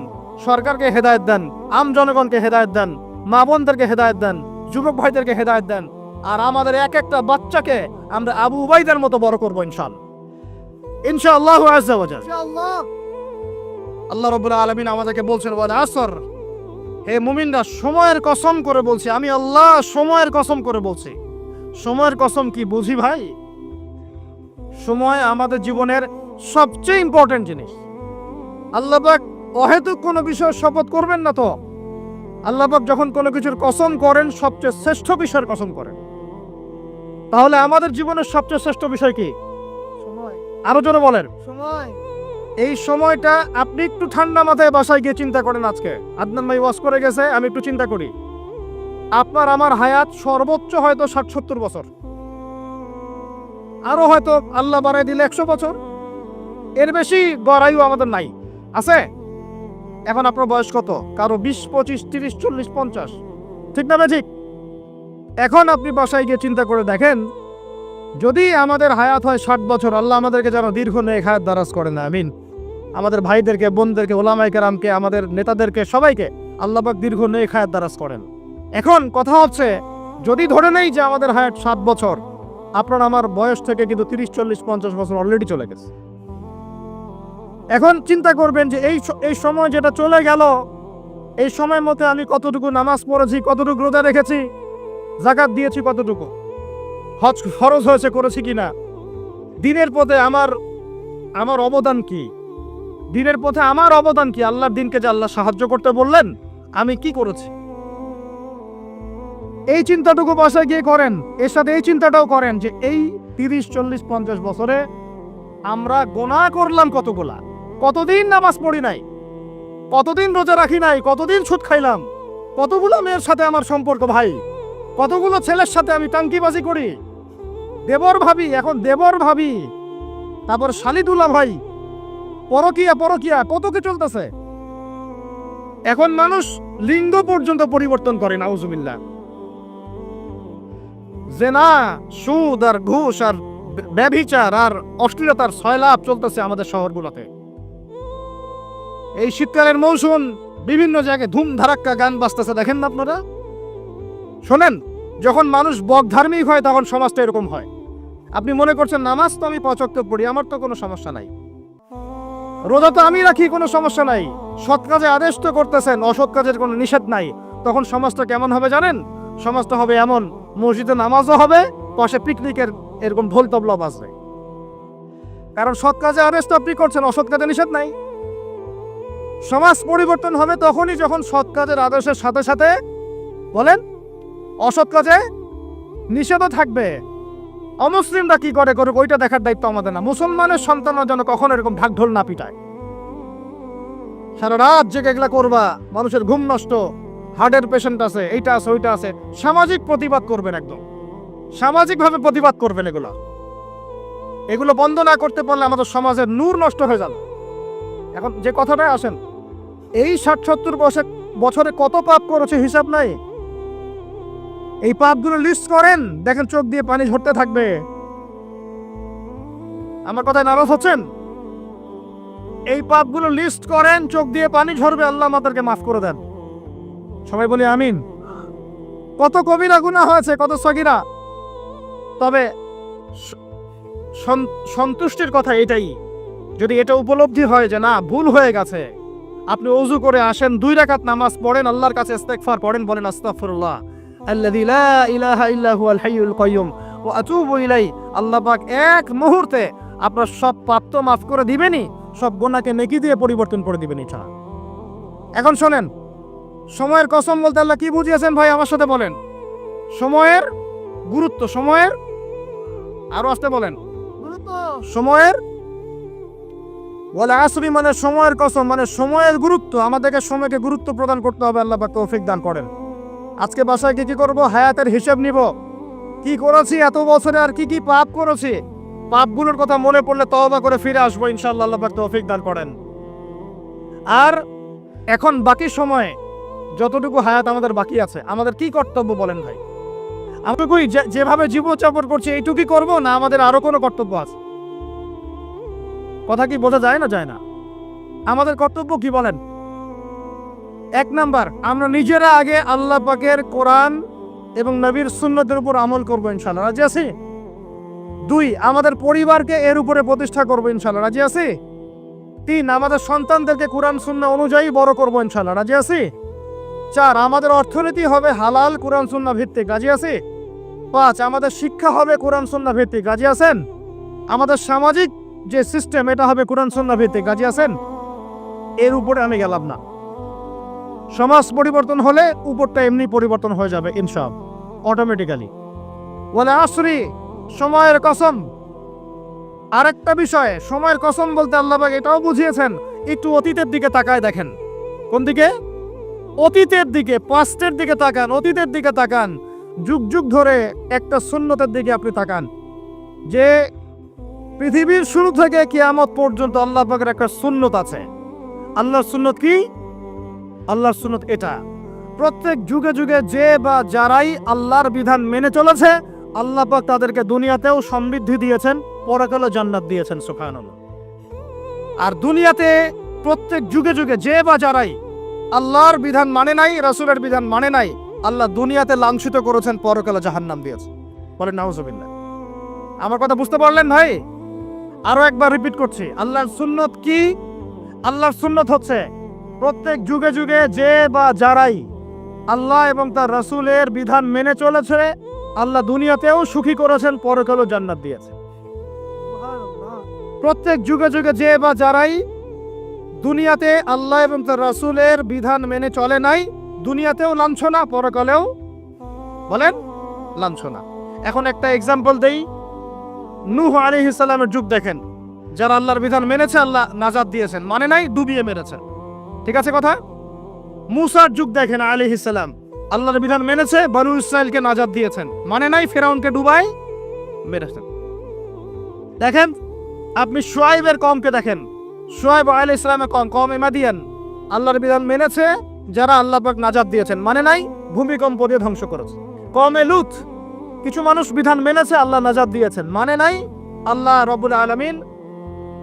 Speaker 1: সরকারকে হেদায়েত দেন, আম জনগণকে হেদায়েত দেন, মা বোনদেরকে হেদায়েত দেন, যুবক ভাইদেরকে হেদায়েত দেন। আর আমাদের এক একটা বাচ্চাকে আমরা আবু উবাইদের মতো বড় করবো ইনশাআল্লাহ, ইনশাআল্লাহ আযজা ওয়া জাল। আল্লাহ রাব্বুল আলামিন আমাদেরকে বলছেন ওয়াল আসর, হে মুমিনরা সময়ের কসম করে বলছি, আমি আল্লাহ সময়ের কসম করে বলছি। সময়ের কসম কি বুঝি ভাই? সময় আমাদের জীবনের সবচেয়ে ইম্পর্টেন্ট জিনিস। আল্লাহ পাক অহেতুক কোনো বিষয়ের শপথ করবেন না তো। আল্লাহ পাক যখন কোনো কিছুর কসম করেন, সবচেয়ে শ্রেষ্ঠ বিষয়ের কসম করেন। তাহলে আমাদের জীবনের সবচেয়ে শ্রেষ্ঠ বিষয় কি? সময়। আরো জোরে বলেন। সময়। এই সময়টা আপনি একটু ঠান্ডা মাথায় বাসায় গিয়ে চিন্তা করেন। আজকে আদনান ভাই ওয়াজ করে গেছে, আমি একটু চিন্তা করি, আপনার আমার হায়াত সর্বোচ্চ হয়তো 60-70 বছর, আরো হয়তো আল্লাহ বাড়াই দিলে 100 বছর, এর বেশি গড়াইও আমাদের নাই, আছে? এখন আপনার বয়স কত? কারো 20, 25, 30, 40, 50, ঠিক না ঠিক? এখন আপনি বাসায় গিয়ে চিন্তা করে দেখেন, যদি আমাদের হায়াত হয় 60 বছর, আল্লাহ আমাদেরকে যেন দীর্ঘ নেক হায়াত দারাজ করেন, আমিন। আমাদের ভাইদেরকে, বোনদেরকে, ওলামায়ে কেরামকে, আমাদের নেতাদেরকে, সবাইকে আল্লাহ পাক দীর্ঘ নেক হায়াত দারাজ করেন। এখন কথা হচ্ছে, যদি ধরে নেই যে আমাদের হায়াত 7 বছর, আপনার আমার বয়স থেকে কিন্তু 30, 40, 50 বছর অলরেডি চলে গেছে। এখন চিন্তা করবেন যে এই সময় যেটা চলে গেল, এই সময়ের মধ্যে আমি কতটুকু নামাজ পড়েছি, কতটুকু রোজা রেখেছি, যাকাত দিয়েছি, কতটুকু হজ ফরজ হয়েছে করেছি কিনা, দিনের পথে আমার অবদান কি, দিনের পথে আমার অবদান কি, আল্লাহর দিনকে যে আল্লাহ সাহায্য করতে বললেন আমি কি করেছি, এই চিন্তাটুকু বাসায় গিয়ে করেন। এর সাথে এই চিন্তাটাও করেন যে এই 30, 40, 50 বছরে আমরা গুনাহ করলাম কতগুলা, কতদিন নামাজ পড়ি নাই, কতদিন রোজা রাখি নাই, কতদিন সুদ খাইলাম, কতগুলো মেয়ের সাথে আমার সম্পর্ক ভাই, কতগুলো ছেলের সাথে আমি টাঙ্কিবাজি করি, দেবর ভাবি, এখন দেবর ভাবি, তারপর শালিদুল্লাহ ভাই, পরকিয়া কত কি চলতেছে। এখন মানুষ লিঙ্গ পর্যন্ত পরিবর্তন করে, নাউজুবিল্লাহ। জেনা, সুদ আর ঘুষ আর ব্যভিচার আর অশ্লীলতার সয়লাভ চলতেছে আমাদের শহরগুলোতে। এই শীতকালের মৌসুম, বিভিন্ন জায়গায় ধুম ধারাক্কা গান বাজতেছে, দেখেন না আপনারা? শোনেন, যখন মানুষ বকধার্মিক হয় তখন সমাজটা এরকম হয়। আপনি মনে করছেন নামাজ তো আমি 5 ওয়াক্ত পড়ি, আমার তো কোনো সমস্যা নাই, রোজা তো আমি রাখি, কোনো সমস্যা নাই, সৎ কাজে আদেশ তো করতেছেন, অসৎ কাজের কোনো নিষেধ নাই, তখন সমাজটা কেমন হবে জানেন? সমাজটা হবে এমন, মসজিদে নামাজও হবে, পাশে পিকনিকের এরকম ঢোল তবলা বাজবে, কারণ সৎ কাজে আদেশ তো আপনি করছেন, অসৎ কাজে নিষেধ নাই। সমাজ পরিবর্তন হবে তখনই যখন সৎ কাজের আদেশের সাথে সাথে বলেন অসৎ কাজে নিষেধও থাকবে। অমুসলিমরা কি করে করুক, ওইটা দেখার দায়িত্ব আমাদের না। মুসলমানের সন্তানরা যেন কখনো এরকম ঢাক ঢোল না পিটায়, সারা রাত জেগে এগুলা করবা, মানুষের ঘুম নষ্ট, হার্টের পেশেন্ট আছে, এইটা আছে, ওইটা আছে। সামাজিক প্রতিবাদ করবেন, একদম সামাজিকভাবে প্রতিবাদ করবেন। এগুলো বন্ধ না করতে পারলে আমাদের সমাজের নূর নষ্ট হয়ে যাবে। এখন যে কথাটাই আসেন, এই 60-70 বছরে কত পাপ করেছে হিসাব নাই। এই পাপগুলো লিস্ট করেন, দেখেন চোখ দিয়ে পানি ঝরতে থাকবে। আমার কথায় নারাজ হচ্ছেন? এই পাপগুলো লিস্ট করেন, চোখ দিয়ে পানি ঝরবে, আল্লাহ আমাদেরকে মাফ করে দেন। সবাই বলি আমিন। কত কবিরা গুনাহ হয়েছে, কত সগীরা। তবে সন্তুষ্টির কথা এটাই, যদি এটা উপলব্ধি হয় যে না ভুল হয়ে গেছে, আপনি ওযু করে আসেন, 2 রাকাত নামাজ পড়েন, আল্লাহর কাছে ইস্তেগফার করেন, বলেন আস্তাগফিরুল্লাহ আল্লাযী লা ইলাহা ইল্লা হুয়াল হাইয়ুল কাইয়্যুম ওয়া আতুবু ইলাইহি। আল্লাহ পাক এক মুহূর্তে আপনার সব পাপ তো মাফ করে দিবেনই, সব গুনাহকে নেকি দিয়ে পরিবর্তন করে দিবেন ইনশাআল্লাহ। এখন শোনেন, সময়ের কসম বলতে আল্লাহ কি বুঝিয়েছেন ভাই আমার সাথে বলেন? সময়ের গুরুত্ব, সময়ের, আরো আসতে বলেন, গুরুত্ব সময়ের। ওয়াল আসরি মানে সময়ের কসম, মানে সময়ের গুরুত্ব। আমাদেরকে সময়কে গুরুত্ব প্রদান করতে হবে। আল্লাহ পাক তৌফিক দান করেন। আজকে বাসায় কি করব? হায়াতের হিসাব নিব, কি করেছি এত বছরে, আর কি কি পাপ করেছি। পাপগুলোর কথা মনে পড়লে তওবা করে ফিরে আসবো ইনশাআল্লাহ। আল্লাহ পাক তৌফিক দান করেন। আর এখন বাকি সময়ে যতটুকু হায়াত আমাদের বাকি আছে, আমাদের কি কর্তব্য বলেন ভাই? আমরা কই যেভাবে জীবনযাপন করছি এইটুকুই করব, না আমাদের আরো কোনো কর্তব্য আছে? কথা কি বোঝা যায় না? যায় না। আমাদের কর্তব্য কি বলেন? 1 নাম্বার, আমরা নিজেরা আগে আল্লাহ পাকের কোরআন এবং নবীর সুন্নতের উপর আমল করবো ইনশাআল্লাহ। রাজি আছি? 2, আমাদের পরিবারকে এর উপরে প্রতিষ্ঠা করবো ইনশাআল্লাহ। রাজি আছি? 3, আমাদের সন্তানদেরকে কোরআন সুন্নাহ অনুযায়ী বড় করবো ইনশাআল্লাহ। রাজি আছি? 4, আমাদের অর্থনীতি হবে হালাল কোরআন সুন্নাহ ভিত্তিক। রাজি আছি? 5, আমাদের শিক্ষা হবে কোরআন সুন্নাহ ভিত্তিক। রাজি আছেন? আমাদের সামাজিক যে সিস্টেম, এটা হবে কোরআন সুন্নাহ ভিত্তিক। রাজি আছেন? এর উপরে আমি গেলাম না। সমাজ পরিবর্তন হলে উপরটা এমনি পরিবর্তন হয়ে যাবে ইনশাআল্লাহ, অটোমেটিক্যালি। ওয়াল আসরি, সময়ের কসম, আরেকটা বিষয়, সময়ের কসম বলতে আল্লাহ পাক এটাও বুঝিয়েছেন, একটু অতীতের দিকে তাকায় দেখেন। কোন দিকে? অতীতের দিকে, পাস্টের দিকে তাকান, অতীতের দিকে তাকান। যুগ যুগ ধরে একটা সুন্নতের দিকে আপনি তাকান, যে পৃথিবীর শুরু থেকে কিয়ামত পর্যন্ত আল্লাহ পাকের একটা সুন্নত আছে। আল্লাহর সুন্নত কি? আল্লাহর সুন্নত এটা, প্রত্যেক যুগে যুগে যে বা যারাই আল্লাহর বিধান মেনে চলেছে, আল্লাহ পাক তাদেরকে দুনিয়াতেও সমৃদ্ধি দিয়েছেন, পরকালে জান্নাত দিয়েছেন। সুবহানাল্লাহ। আর দুনিয়াতে প্রত্যেক যুগে যুগে যে বা যারাই আল্লাহর বিধান মানে নাই, রাসূলের বিধান মানে নাই, আল্লাহ দুনিয়াতে লাঞ্ছিত করেছেন, পরকালে জাহান্নাম দিয়েছেন। বলেন নাউজুবিল্লাহ। আমার কথা বুঝতে পারলেন ভাই? আরো একবার রিপিট করছি, আল্লাহর সুন্নত কি? আল্লাহর সুন্নত হচ্ছে প্রত্যেক যুগে যুগে যে বা যারাই আল্লাহ এবং তার রাসূলের বিধান মেনে চলেছে, আল্লাহ দুনিয়াতেও সুখী করেছেন, পরকালেও জান্নাত দিয়েছেন। প্রত্যেক যুগে যুগে যে বা যারাই দুনিয়াতে আল্লাহ এবং তার রাসূলের বিধান মেনে চলে নাই, দুনিয়াতেও লাঞ্ছনা, পরকালেও বলেন লাঞ্ছনা। এখন একটা এক্সাম্পল দেই, নূহ আলাইহিস সালামের যুগ দেখেন, যারা আল্লাহর বিধান মেনেছে আল্লাহ নাজাত দিয়েছেন, মানে নাই ডুবিয়ে মেরেছেন। ঠিক আছে কথা? মূসার যুগ দেখেন আলাইহিস সালাম, আল্লাহর বিধান মেনেছে, বনু ইসরাইলকে নাজাত দিয়েছেন, মানে নাই ফিরআউনকে ডুবাই মেরেছেন। দেখেন আপনি শুআয়বের কওমকে দেখেন, শুআয়ব আলাইহিস সালামের কওম মাদিয়ান, আল্লাহর বিধান মেনেছে, যারা আল্লাহ পাক নাজাত দিয়েছেন, মানে নাই ভূমিকম্প দিয়ে ধ্বংস করেছে। কওমে লূত, কিছু মানুষ বিধান মেনেছে, আল্লাহ নাজাত দিয়েছেন, মানে নাই আল্লাহ রব্বুল আলামিন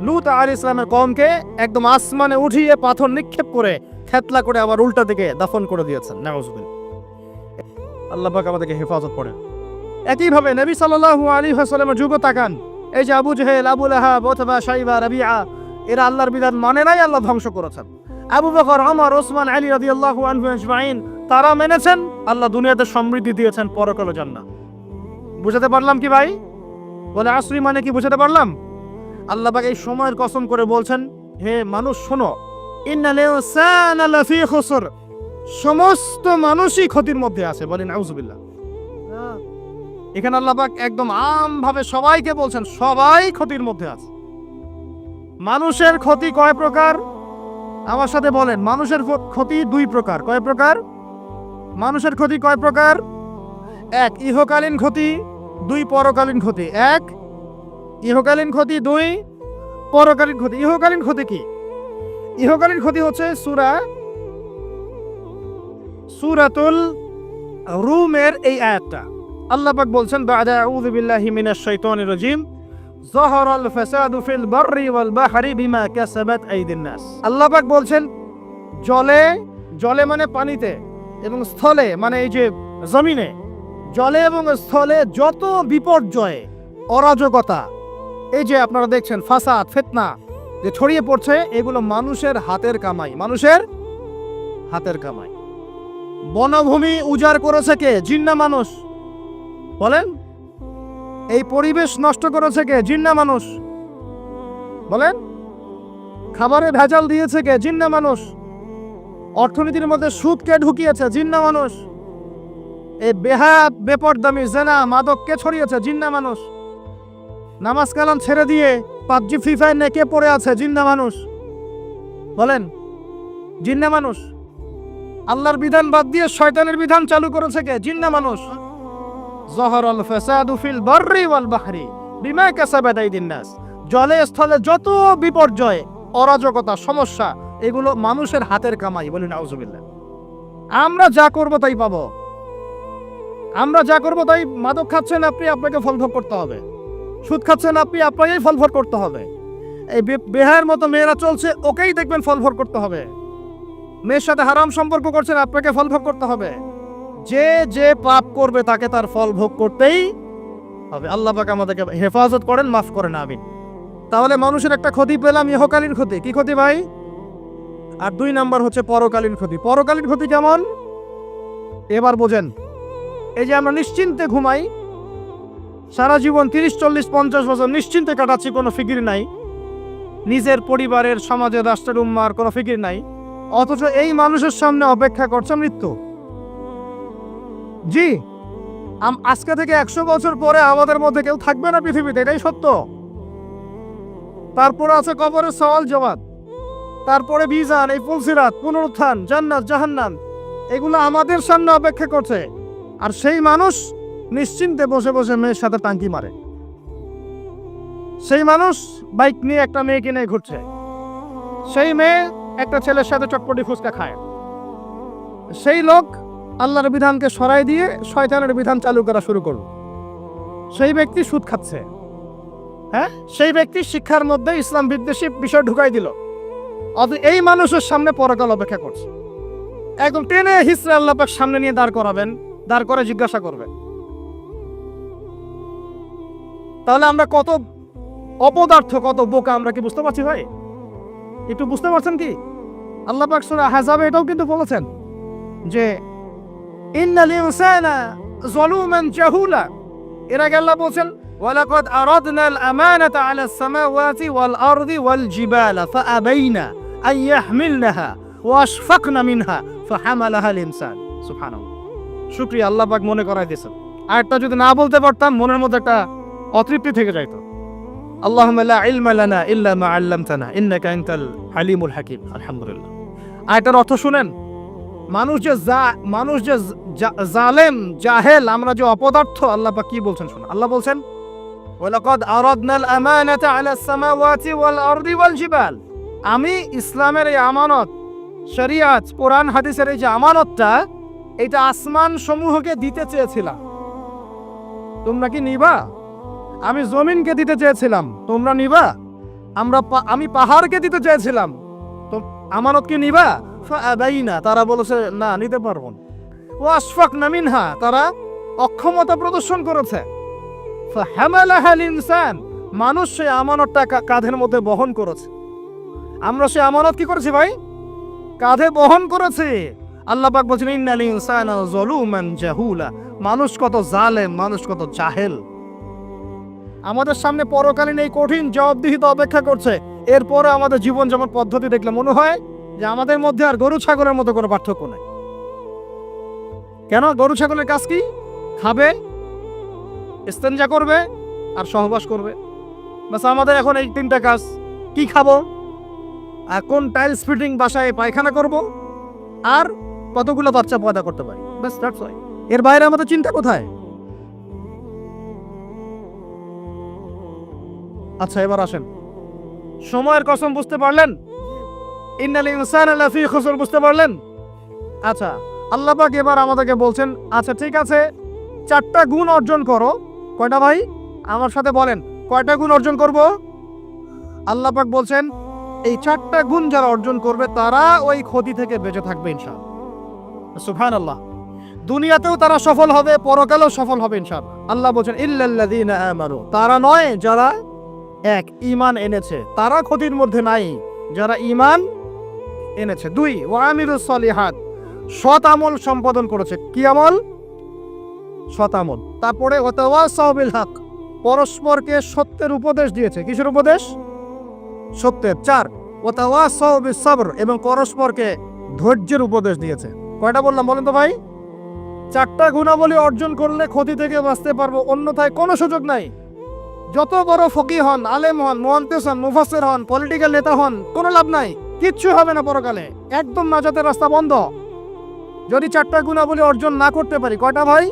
Speaker 1: লূত আলাইহিস সালামের কওমকে একদম আসমানে উঠিয়ে পাথর নিক্ষেপ করে থেতলা করে আবার উল্টা দিকে দাফন করে দিয়েছেন। নাউজুবিল্লাহ। আল্লাহ পাক আমাদেরকে হেফাজত করেন। একইভাবে নবী সাল্লাল্লাহু আলাইহি ওয়াসাল্লামের যুগ তাকান, এই যে আবু জেহেল, আবু লাহাব, ওতবা, শাইবা, রাবিআ, এরা আল্লাহর বিধান মানে নাই, আল্লাহ ধ্বংস করেছেন। আবু বকর, ওমর, ওসমান, আলী রাদিয়াল্লাহু আনহু আজমাইন, তারা মেনেছেন, আল্লাহ দুনিয়াতে সমৃদ্ধি দিয়েছেন, পরকালে জান্নাত। বুঝাতে পারলাম কি ভাই? বলে আসরি মানে কি বুঝাতে পারলাম? আল্লাহ পাক এই সময়ের কসম করে বলছেন, হে মানুষ শোনো, ইন্নাল ইনসানা লাফি খুসর, সমস্ত মানুষই ক্ষতির মধ্যে আছে। বলেন নাউজুবিল্লাহ। এখানে আল্লাহ পাক একদম আমভাবে সবাইকে বলছেন, সবাই ক্ষতির মধ্যে আছে। মানুষের ক্ষতি কয় প্রকার? আমার সাথে বলেন, মানুষের ক্ষতি দুই প্রকার। কয় প্রকার? মানুষের ক্ষতি কয় প্রকার? এক, ইহকালীন ক্ষতি, দুই, পরকালীন ক্ষতি। এক, ইহকালীন ক্ষতি, দুই, পরকালীন ক্ষতি। ইহকালীন ক্ষতি কি? ইহকালীন ক্ষতি হচ্ছে সূরাতুল রুমের এই আয়াতটা। আল্লাহ পাক বলছেন, বা'দা আউযু বিল্লাহি মিনাশ শাইতানির রাজিম, যাহারাল ফাসাদু ফিল বাররি ওয়াল বাহরি বিমা কাসাবাত আইদিন নাস। আল্লাহ পাক বলছেন, জলে মানে পানিতে, এবং স্থলে মানে এই যে জমিনে, জলে এবং স্থলে যত বিপর্যয়, অরাজকতা, এই যে আপনারা দেখছেন ফাসাদ, ফিতনা যে ছড়িয়ে পড়ছে, এগুলো মানুষের হাতের কামাই, মানুষের হাতের কামাই। বনভূমি উজাড় করেছে কে? জিন না মানুষ? বলেন। এই পরিবেশ নষ্ট করেছে কে? জিন না মানুষ? বলেন। খাবারে ভেজাল দিয়েছে কে? জিন না মানুষ? অর্থনীতির মধ্যে সুদ কে ঢুকিয়েছে? জিন না মানুষ? এই বেহায়া, বেপরদামি, জেনা, মাদক কে ছড়িয়েছে? জিন না মানুষ? নামাজ কালাম ছেড়ে দিয়ে পাবজি, ফ্রি ফায়ার নিয়ে কে পড়ে আছে? জিন না মানুষ? বলেন। জিন না মানুষ? আল্লাহর বিধান বাদ দিয়ে শয়তানের বিধান চালু করেছে কে? জিন না মানুষ? যাহারাল ফাসাদু ফিল বাররি ওয়াল বাহরি বিমা কাসাবাত আইদিন নাস। জলে স্থলে যত বিপর্যয়, অরাজকতা, সমস্যা, এগুলো মানুষের হাতের কামাই। বলি নাউজুবিল্লাহ। আমরা যা করব তাই পাবো। আমরা যা করব তাই। মাদক খাচ্ছেন আপনি, আপনাকে ফলভোগ করতে হবে। সুদ খাচ্ছেন আপনি, আপনাকেই ফলভোগ করতে হবে। এই বেহায়ের মতো মেয়েরা চলছে, ওকেই দেখবেন ফলভোগ করতে হবে। মেয়ের সাথে হারাম সম্পর্ক করছেন, আপনাকে ফলভোগ করতে হবে। যে যে পাপ করবে তাকে তার ফল ভোগ করতেই হবে। আল্লাহ পাক আমাদেরকে হেফাজত করেন, মাফ করেন, আমিন। তাহলে মানুষের একটা ক্ষতি পেলাম, ইহকালীন ক্ষতি। কি ক্ষতি ভাই? আর দুই নাম্বার হচ্ছে পরকালীন ক্ষতি। পরকালীন ক্ষতি কেমন? এবার বোঝেন। এই যে আমরা নিশ্চিন্তে ঘুমাই, সারা জীবন 30, 40, 50 বছর নিশ্চিন্তে কাটাচ্ছি, কোনো ফিকির নাই, নিজের পরিবারের, সমাজের, রাষ্ট্রের, উম্মার কোনো ফিকির নাই, অথচ এই মানুষের সামনে অপেক্ষা করছে মৃত্যু। জি, আজকে থেকে 100 বছর পরে আমাদের মধ্যে কেউ থাকবে না পৃথিবীতে, এটাই সত্য। তারপরে আছে কবরের সওয়াল জবাব, তারপরে মিজান, এই ফুলসিরাত, পুনরুত্থান, জান্নাত জাহান্নাম, এগুলো আমাদের সামনে অপেক্ষা করছে। আর সেই মানুষ নিশ্চিন্তে বসে বসে মেয়ের সাথে টাঙ্কি মারে, সেই মানুষ বাইক নিয়ে একটা মেয়েকে নিয়ে ঘুরছে, সেই মেয়ে একটা ছেলের সাথে চটপটি ফুচকা খায়, সেই লোক আল্লাহর বিধানকে সরাই দিয়ে শয়তানের বিধান চালু করা শুরু করল, সেই ব্যক্তি সুদ খাচ্ছে, হ্যাঁ, সেই ব্যক্তি শিক্ষার মধ্যে ইসলাম বিদ্বেষী বিষয় ঢুকাই দিল। এই মানুষের সামনে পরকাল অপেক্ষা করছে। একদম টেনে হিসরে আল্লাহ পাক সামনে নিয়ে দাঁড় করাবেন, দাঁড় করে জিজ্ঞাসা করবেন। তাহলে আমরা কত অপদার্থ, কত বোকা, আমরা কি বুঝতে পারছি ভাই? একটু বুঝতে পারছেন কি? আল্লাহ পাক সূরা আহজাবে এটাও কিন্তু বলেছেন যে ইন্নাল ইনসানা যালুমান জাহুলা। এর আগে আল্লাহ বলেছেন ওয়ালাকাদ আরাদনাল আমানাতা আলাস সামাওয়াতি ওয়াল আরদি ওয়াল জিবালা ফাআবাইনা আন ইয়াহমিলনাহা ওয়া আশফাকনা মিনহা ফাহামালাহাল ইনসান। সুবহানাল্লাহ, শুকরিয়া, আল্লাহ পাক মনে করাই দিয়েছেন। আরেকটা যদি না বলতে পারতাম মনের মধ্যে একটা অতৃপ্তি থেকে যাইতো। আল্লাহুম্মা লা ইলমা লানা ইল্লা মা আল্লামতানা ইন্নাকা আনতাল হালিমুল হাকিম। আলহামদুলিল্লাহ। আয়াতের অর্থ শুনেন, মানুষ যে জালেম, জাহেল, আমরা যে অপদার্থ, আল্লাহ পাক কি বলছেন শুনুন। আল্লাহ বলছেন ওয়ালাকাদ আরাদনাল আমানাতা আলাস সামাওয়াতি ওয়াল আরদি ওয়াল জিবাল। আমি ইসলামের এই আমানত, শরিয়াত, কোরআন হাদিসের এই যে আমানতটা, এটা আসমান সমূহকে দিতে চেয়েছিলাম, তোমরা কি নিবা? আমি জমিনকে দিতে চেয়েছিলাম, তোমরা নিবা? আমি পাহাড়কে দিতে চেয়েছিলাম, তো আমানত কি নিবা? ফাআবাইনা, তারা বলেছে না, নিতে পারবো না। ওয়া আশফাকনা মিনহা, তারা অক্ষমতা প্রদর্শন করেছে। ফাহামালাহাল ইনসান, মানুষ সেই আমানতটা কাঁধের মধ্যে বহন করেছে। আমরা সেই আমানত কি করেছি ভাই? কাঁধে বহন করেছি। আল্লাহ পাক বলছেন ইন্নাল ইনসানা যালুমান জাহুলা, মানুষ কত জালেম, মানুষ কত জাহেল। আমাদের সামনে পরকালীন এই কঠিন জবাবদিহিতা অপেক্ষা করছে। এরপরে আমাদের জীবন যেমন পদ্ধতি দেখলে মনে হয় যে আমাদের মধ্যে আর গরু ছাগলের মতো কোনো পার্থক্য নেই। কেন? গরু ছাগলের কাজ কি? খাবে, ইস্তেঞ্জা করবে আর সহবাস করবে, বাস। আমাদের এখন এই তিনটা কাজ। কি খাবো, আর কোন টাইলস ফিটিং বাসায় পায়খানা করব, আর কতগুলো বাচ্চা পয়দা করতে পারি, বাস, দ্যাটস অল। এর বাইরে আমাদের চিন্তা কোথায়? আচ্ছা, এবার আসেন, সময়ের কসম বুঝতে পারলেন? ইন্নাল ইনসানা লাফি খুসর বুঝতে পারলেন? আচ্ছা, আল্লাহ পাক এবার আমাদেরকে বলছেন, আচ্ছা ঠিক আছে, 4টা গুণ অর্জন করো। কয়টা ভাই? আমার সাথে বলেন, কয়টা গুণ অর্জন করব? আল্লাহ পাক বলছেন এই 4টা গুণ যারা অর্জন করবে তারা ওই ক্ষতি থেকে বেঁচে থাকবে ইনশাআল্লাহ। সুবহানাল্লাহ। দুনিয়াতেও তারা সফল হবে, পরকালেও সফল হবে ইনশাআল্লাহ। আল্লাহ বলছেন ইল্লাল্লাযীনা আমানু, তারা নয় যারা এক ঈমান এনেছে, তারা ক্ষতির মধ্যে নাই, যারা ঈমান এনেছে। 2 ওয়া আমিলুস সলিহাত, সৎ আমল সম্পাদন করেছে। কি আমল? সৎ আমল। তারপরে ওয়া তাওয়াসাউ বিল হক, পরস্পরকে সত্যের উপদেশ দিয়েছে। কিসের উপদেশ? সত্যের। 4 ওয়া তাওয়াসাউ বিস সবর, এবং পরস্পরকে ধৈর্যের উপদেশ দিয়েছে। কয়টা বললাম বলেন তো ভাই? 4টা গুণাবলী অর্জন করলে ক্ষতি থেকে বাঁচতে পারবো, অন্যথায় কোনো সুযোগ নাই। যত বড় ফকিহ হন, আলেম হন, মুহাদ্দিস হন, মুফাসসির হন, পলিটিক্যাল নেতা হন, কোনো লাভ নাই, কিচ্ছু হবে না পরকালে, একদম নাজাতের রাস্তা বন্ধ যদি 4টা গুণাবলী অর্জন না করতে পারি। কয়টা ভাই?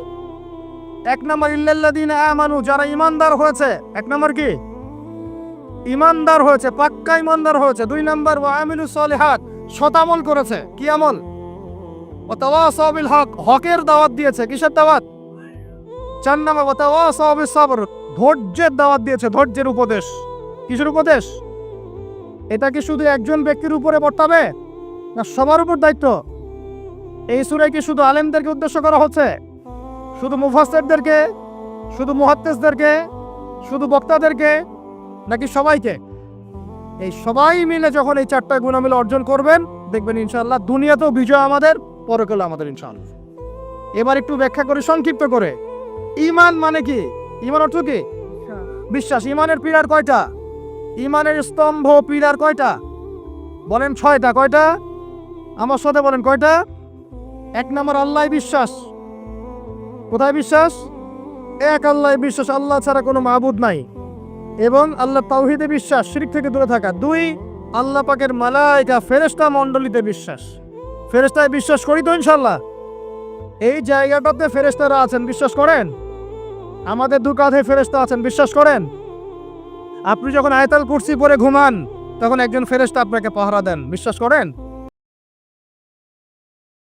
Speaker 1: 1 নম্বর ইল্লাল্লাযীনা আমানু, যারা ঈমানদার হয়েছে। 1 নম্বর কি? ঈমানদার হয়েছে, পাক্কা ঈমানদার হয়েছে। 2 নম্বর ওয়া আমিলুস সলিহাত, সৎ আমল করেছে। কি আমল? ওয়া তাওয়াসাউ বিল হক, হকের দাওয়াত দিয়েছে। কিসের দাওয়াত? 4 নম্বর ওয়া তাওয়াসাউ বিস সবর, ধৈর্যের দাওয়াত দিয়েছে, ধৈর্যের উপদেশ। কিসের উপদেশ? এটা কি শুধু একজন ব্যক্তির উপরে বর্তাবে, না সবার উপর দায়িত্ব? এই সূরায় কি শুধু আলেমদেরকে উদ্দেশ্য করা হচ্ছে? শুধু মুফাসসিরদেরকে, শুধু মুহাদ্দিসদেরকে, শুধু বক্তাদেরকে, নাকি সবাইকে? এই সবাই মিলে যখন এই 4টা গুণাবলী অর্জন করবেন, দেখবেন ইনশাআল্লাহ দুনিয়াতেও বিজয় আমাদের, পরকালে আমাদের ইনশাআল্লাহ। এবার একটু ব্যাখ্যা করি সংক্ষিপ্ত করে। ঈমান মানে কি? ঈমান অর্থ কি? বিশ্বাস। ঈমানের পিলার কয়টা? ঈমানের স্তম্ভ পিলার কয়টা? বলেন 6টা। কয়টা? আমার সাথে বলেন কয়টা? 1 নম্বর আল্লাহ বিশ্বাস। কোথায় বিশ্বাস? এক আল্লাহ বিশ্বাস, আল্লাহ ছাড়া কোনো মাবুদ নাই। এবং আল্লাহ তাওহীদে বিশ্বাস, শিরক থেকে দূরে থাকা। 2, আল্লাহ পাকের মালায়েকা ফেরেশতা মণ্ডলীতে বিশ্বাস। ফেরেশতায় বিশ্বাস করি তো ইনশাআল্লাহ। এই জায়গাটাতে ফেরেশতারা আছেন, বিশ্বাস করেন? আমাদের দু কাঁধে ফেরেশতা আছেন, বিশ্বাস করেন? আপনি যখন আয়াতুল কুরসি পড়ে ঘুমান তখন একজন ফেরেশতা আপনাকে পাহারা দেন, বিশ্বাস করেন?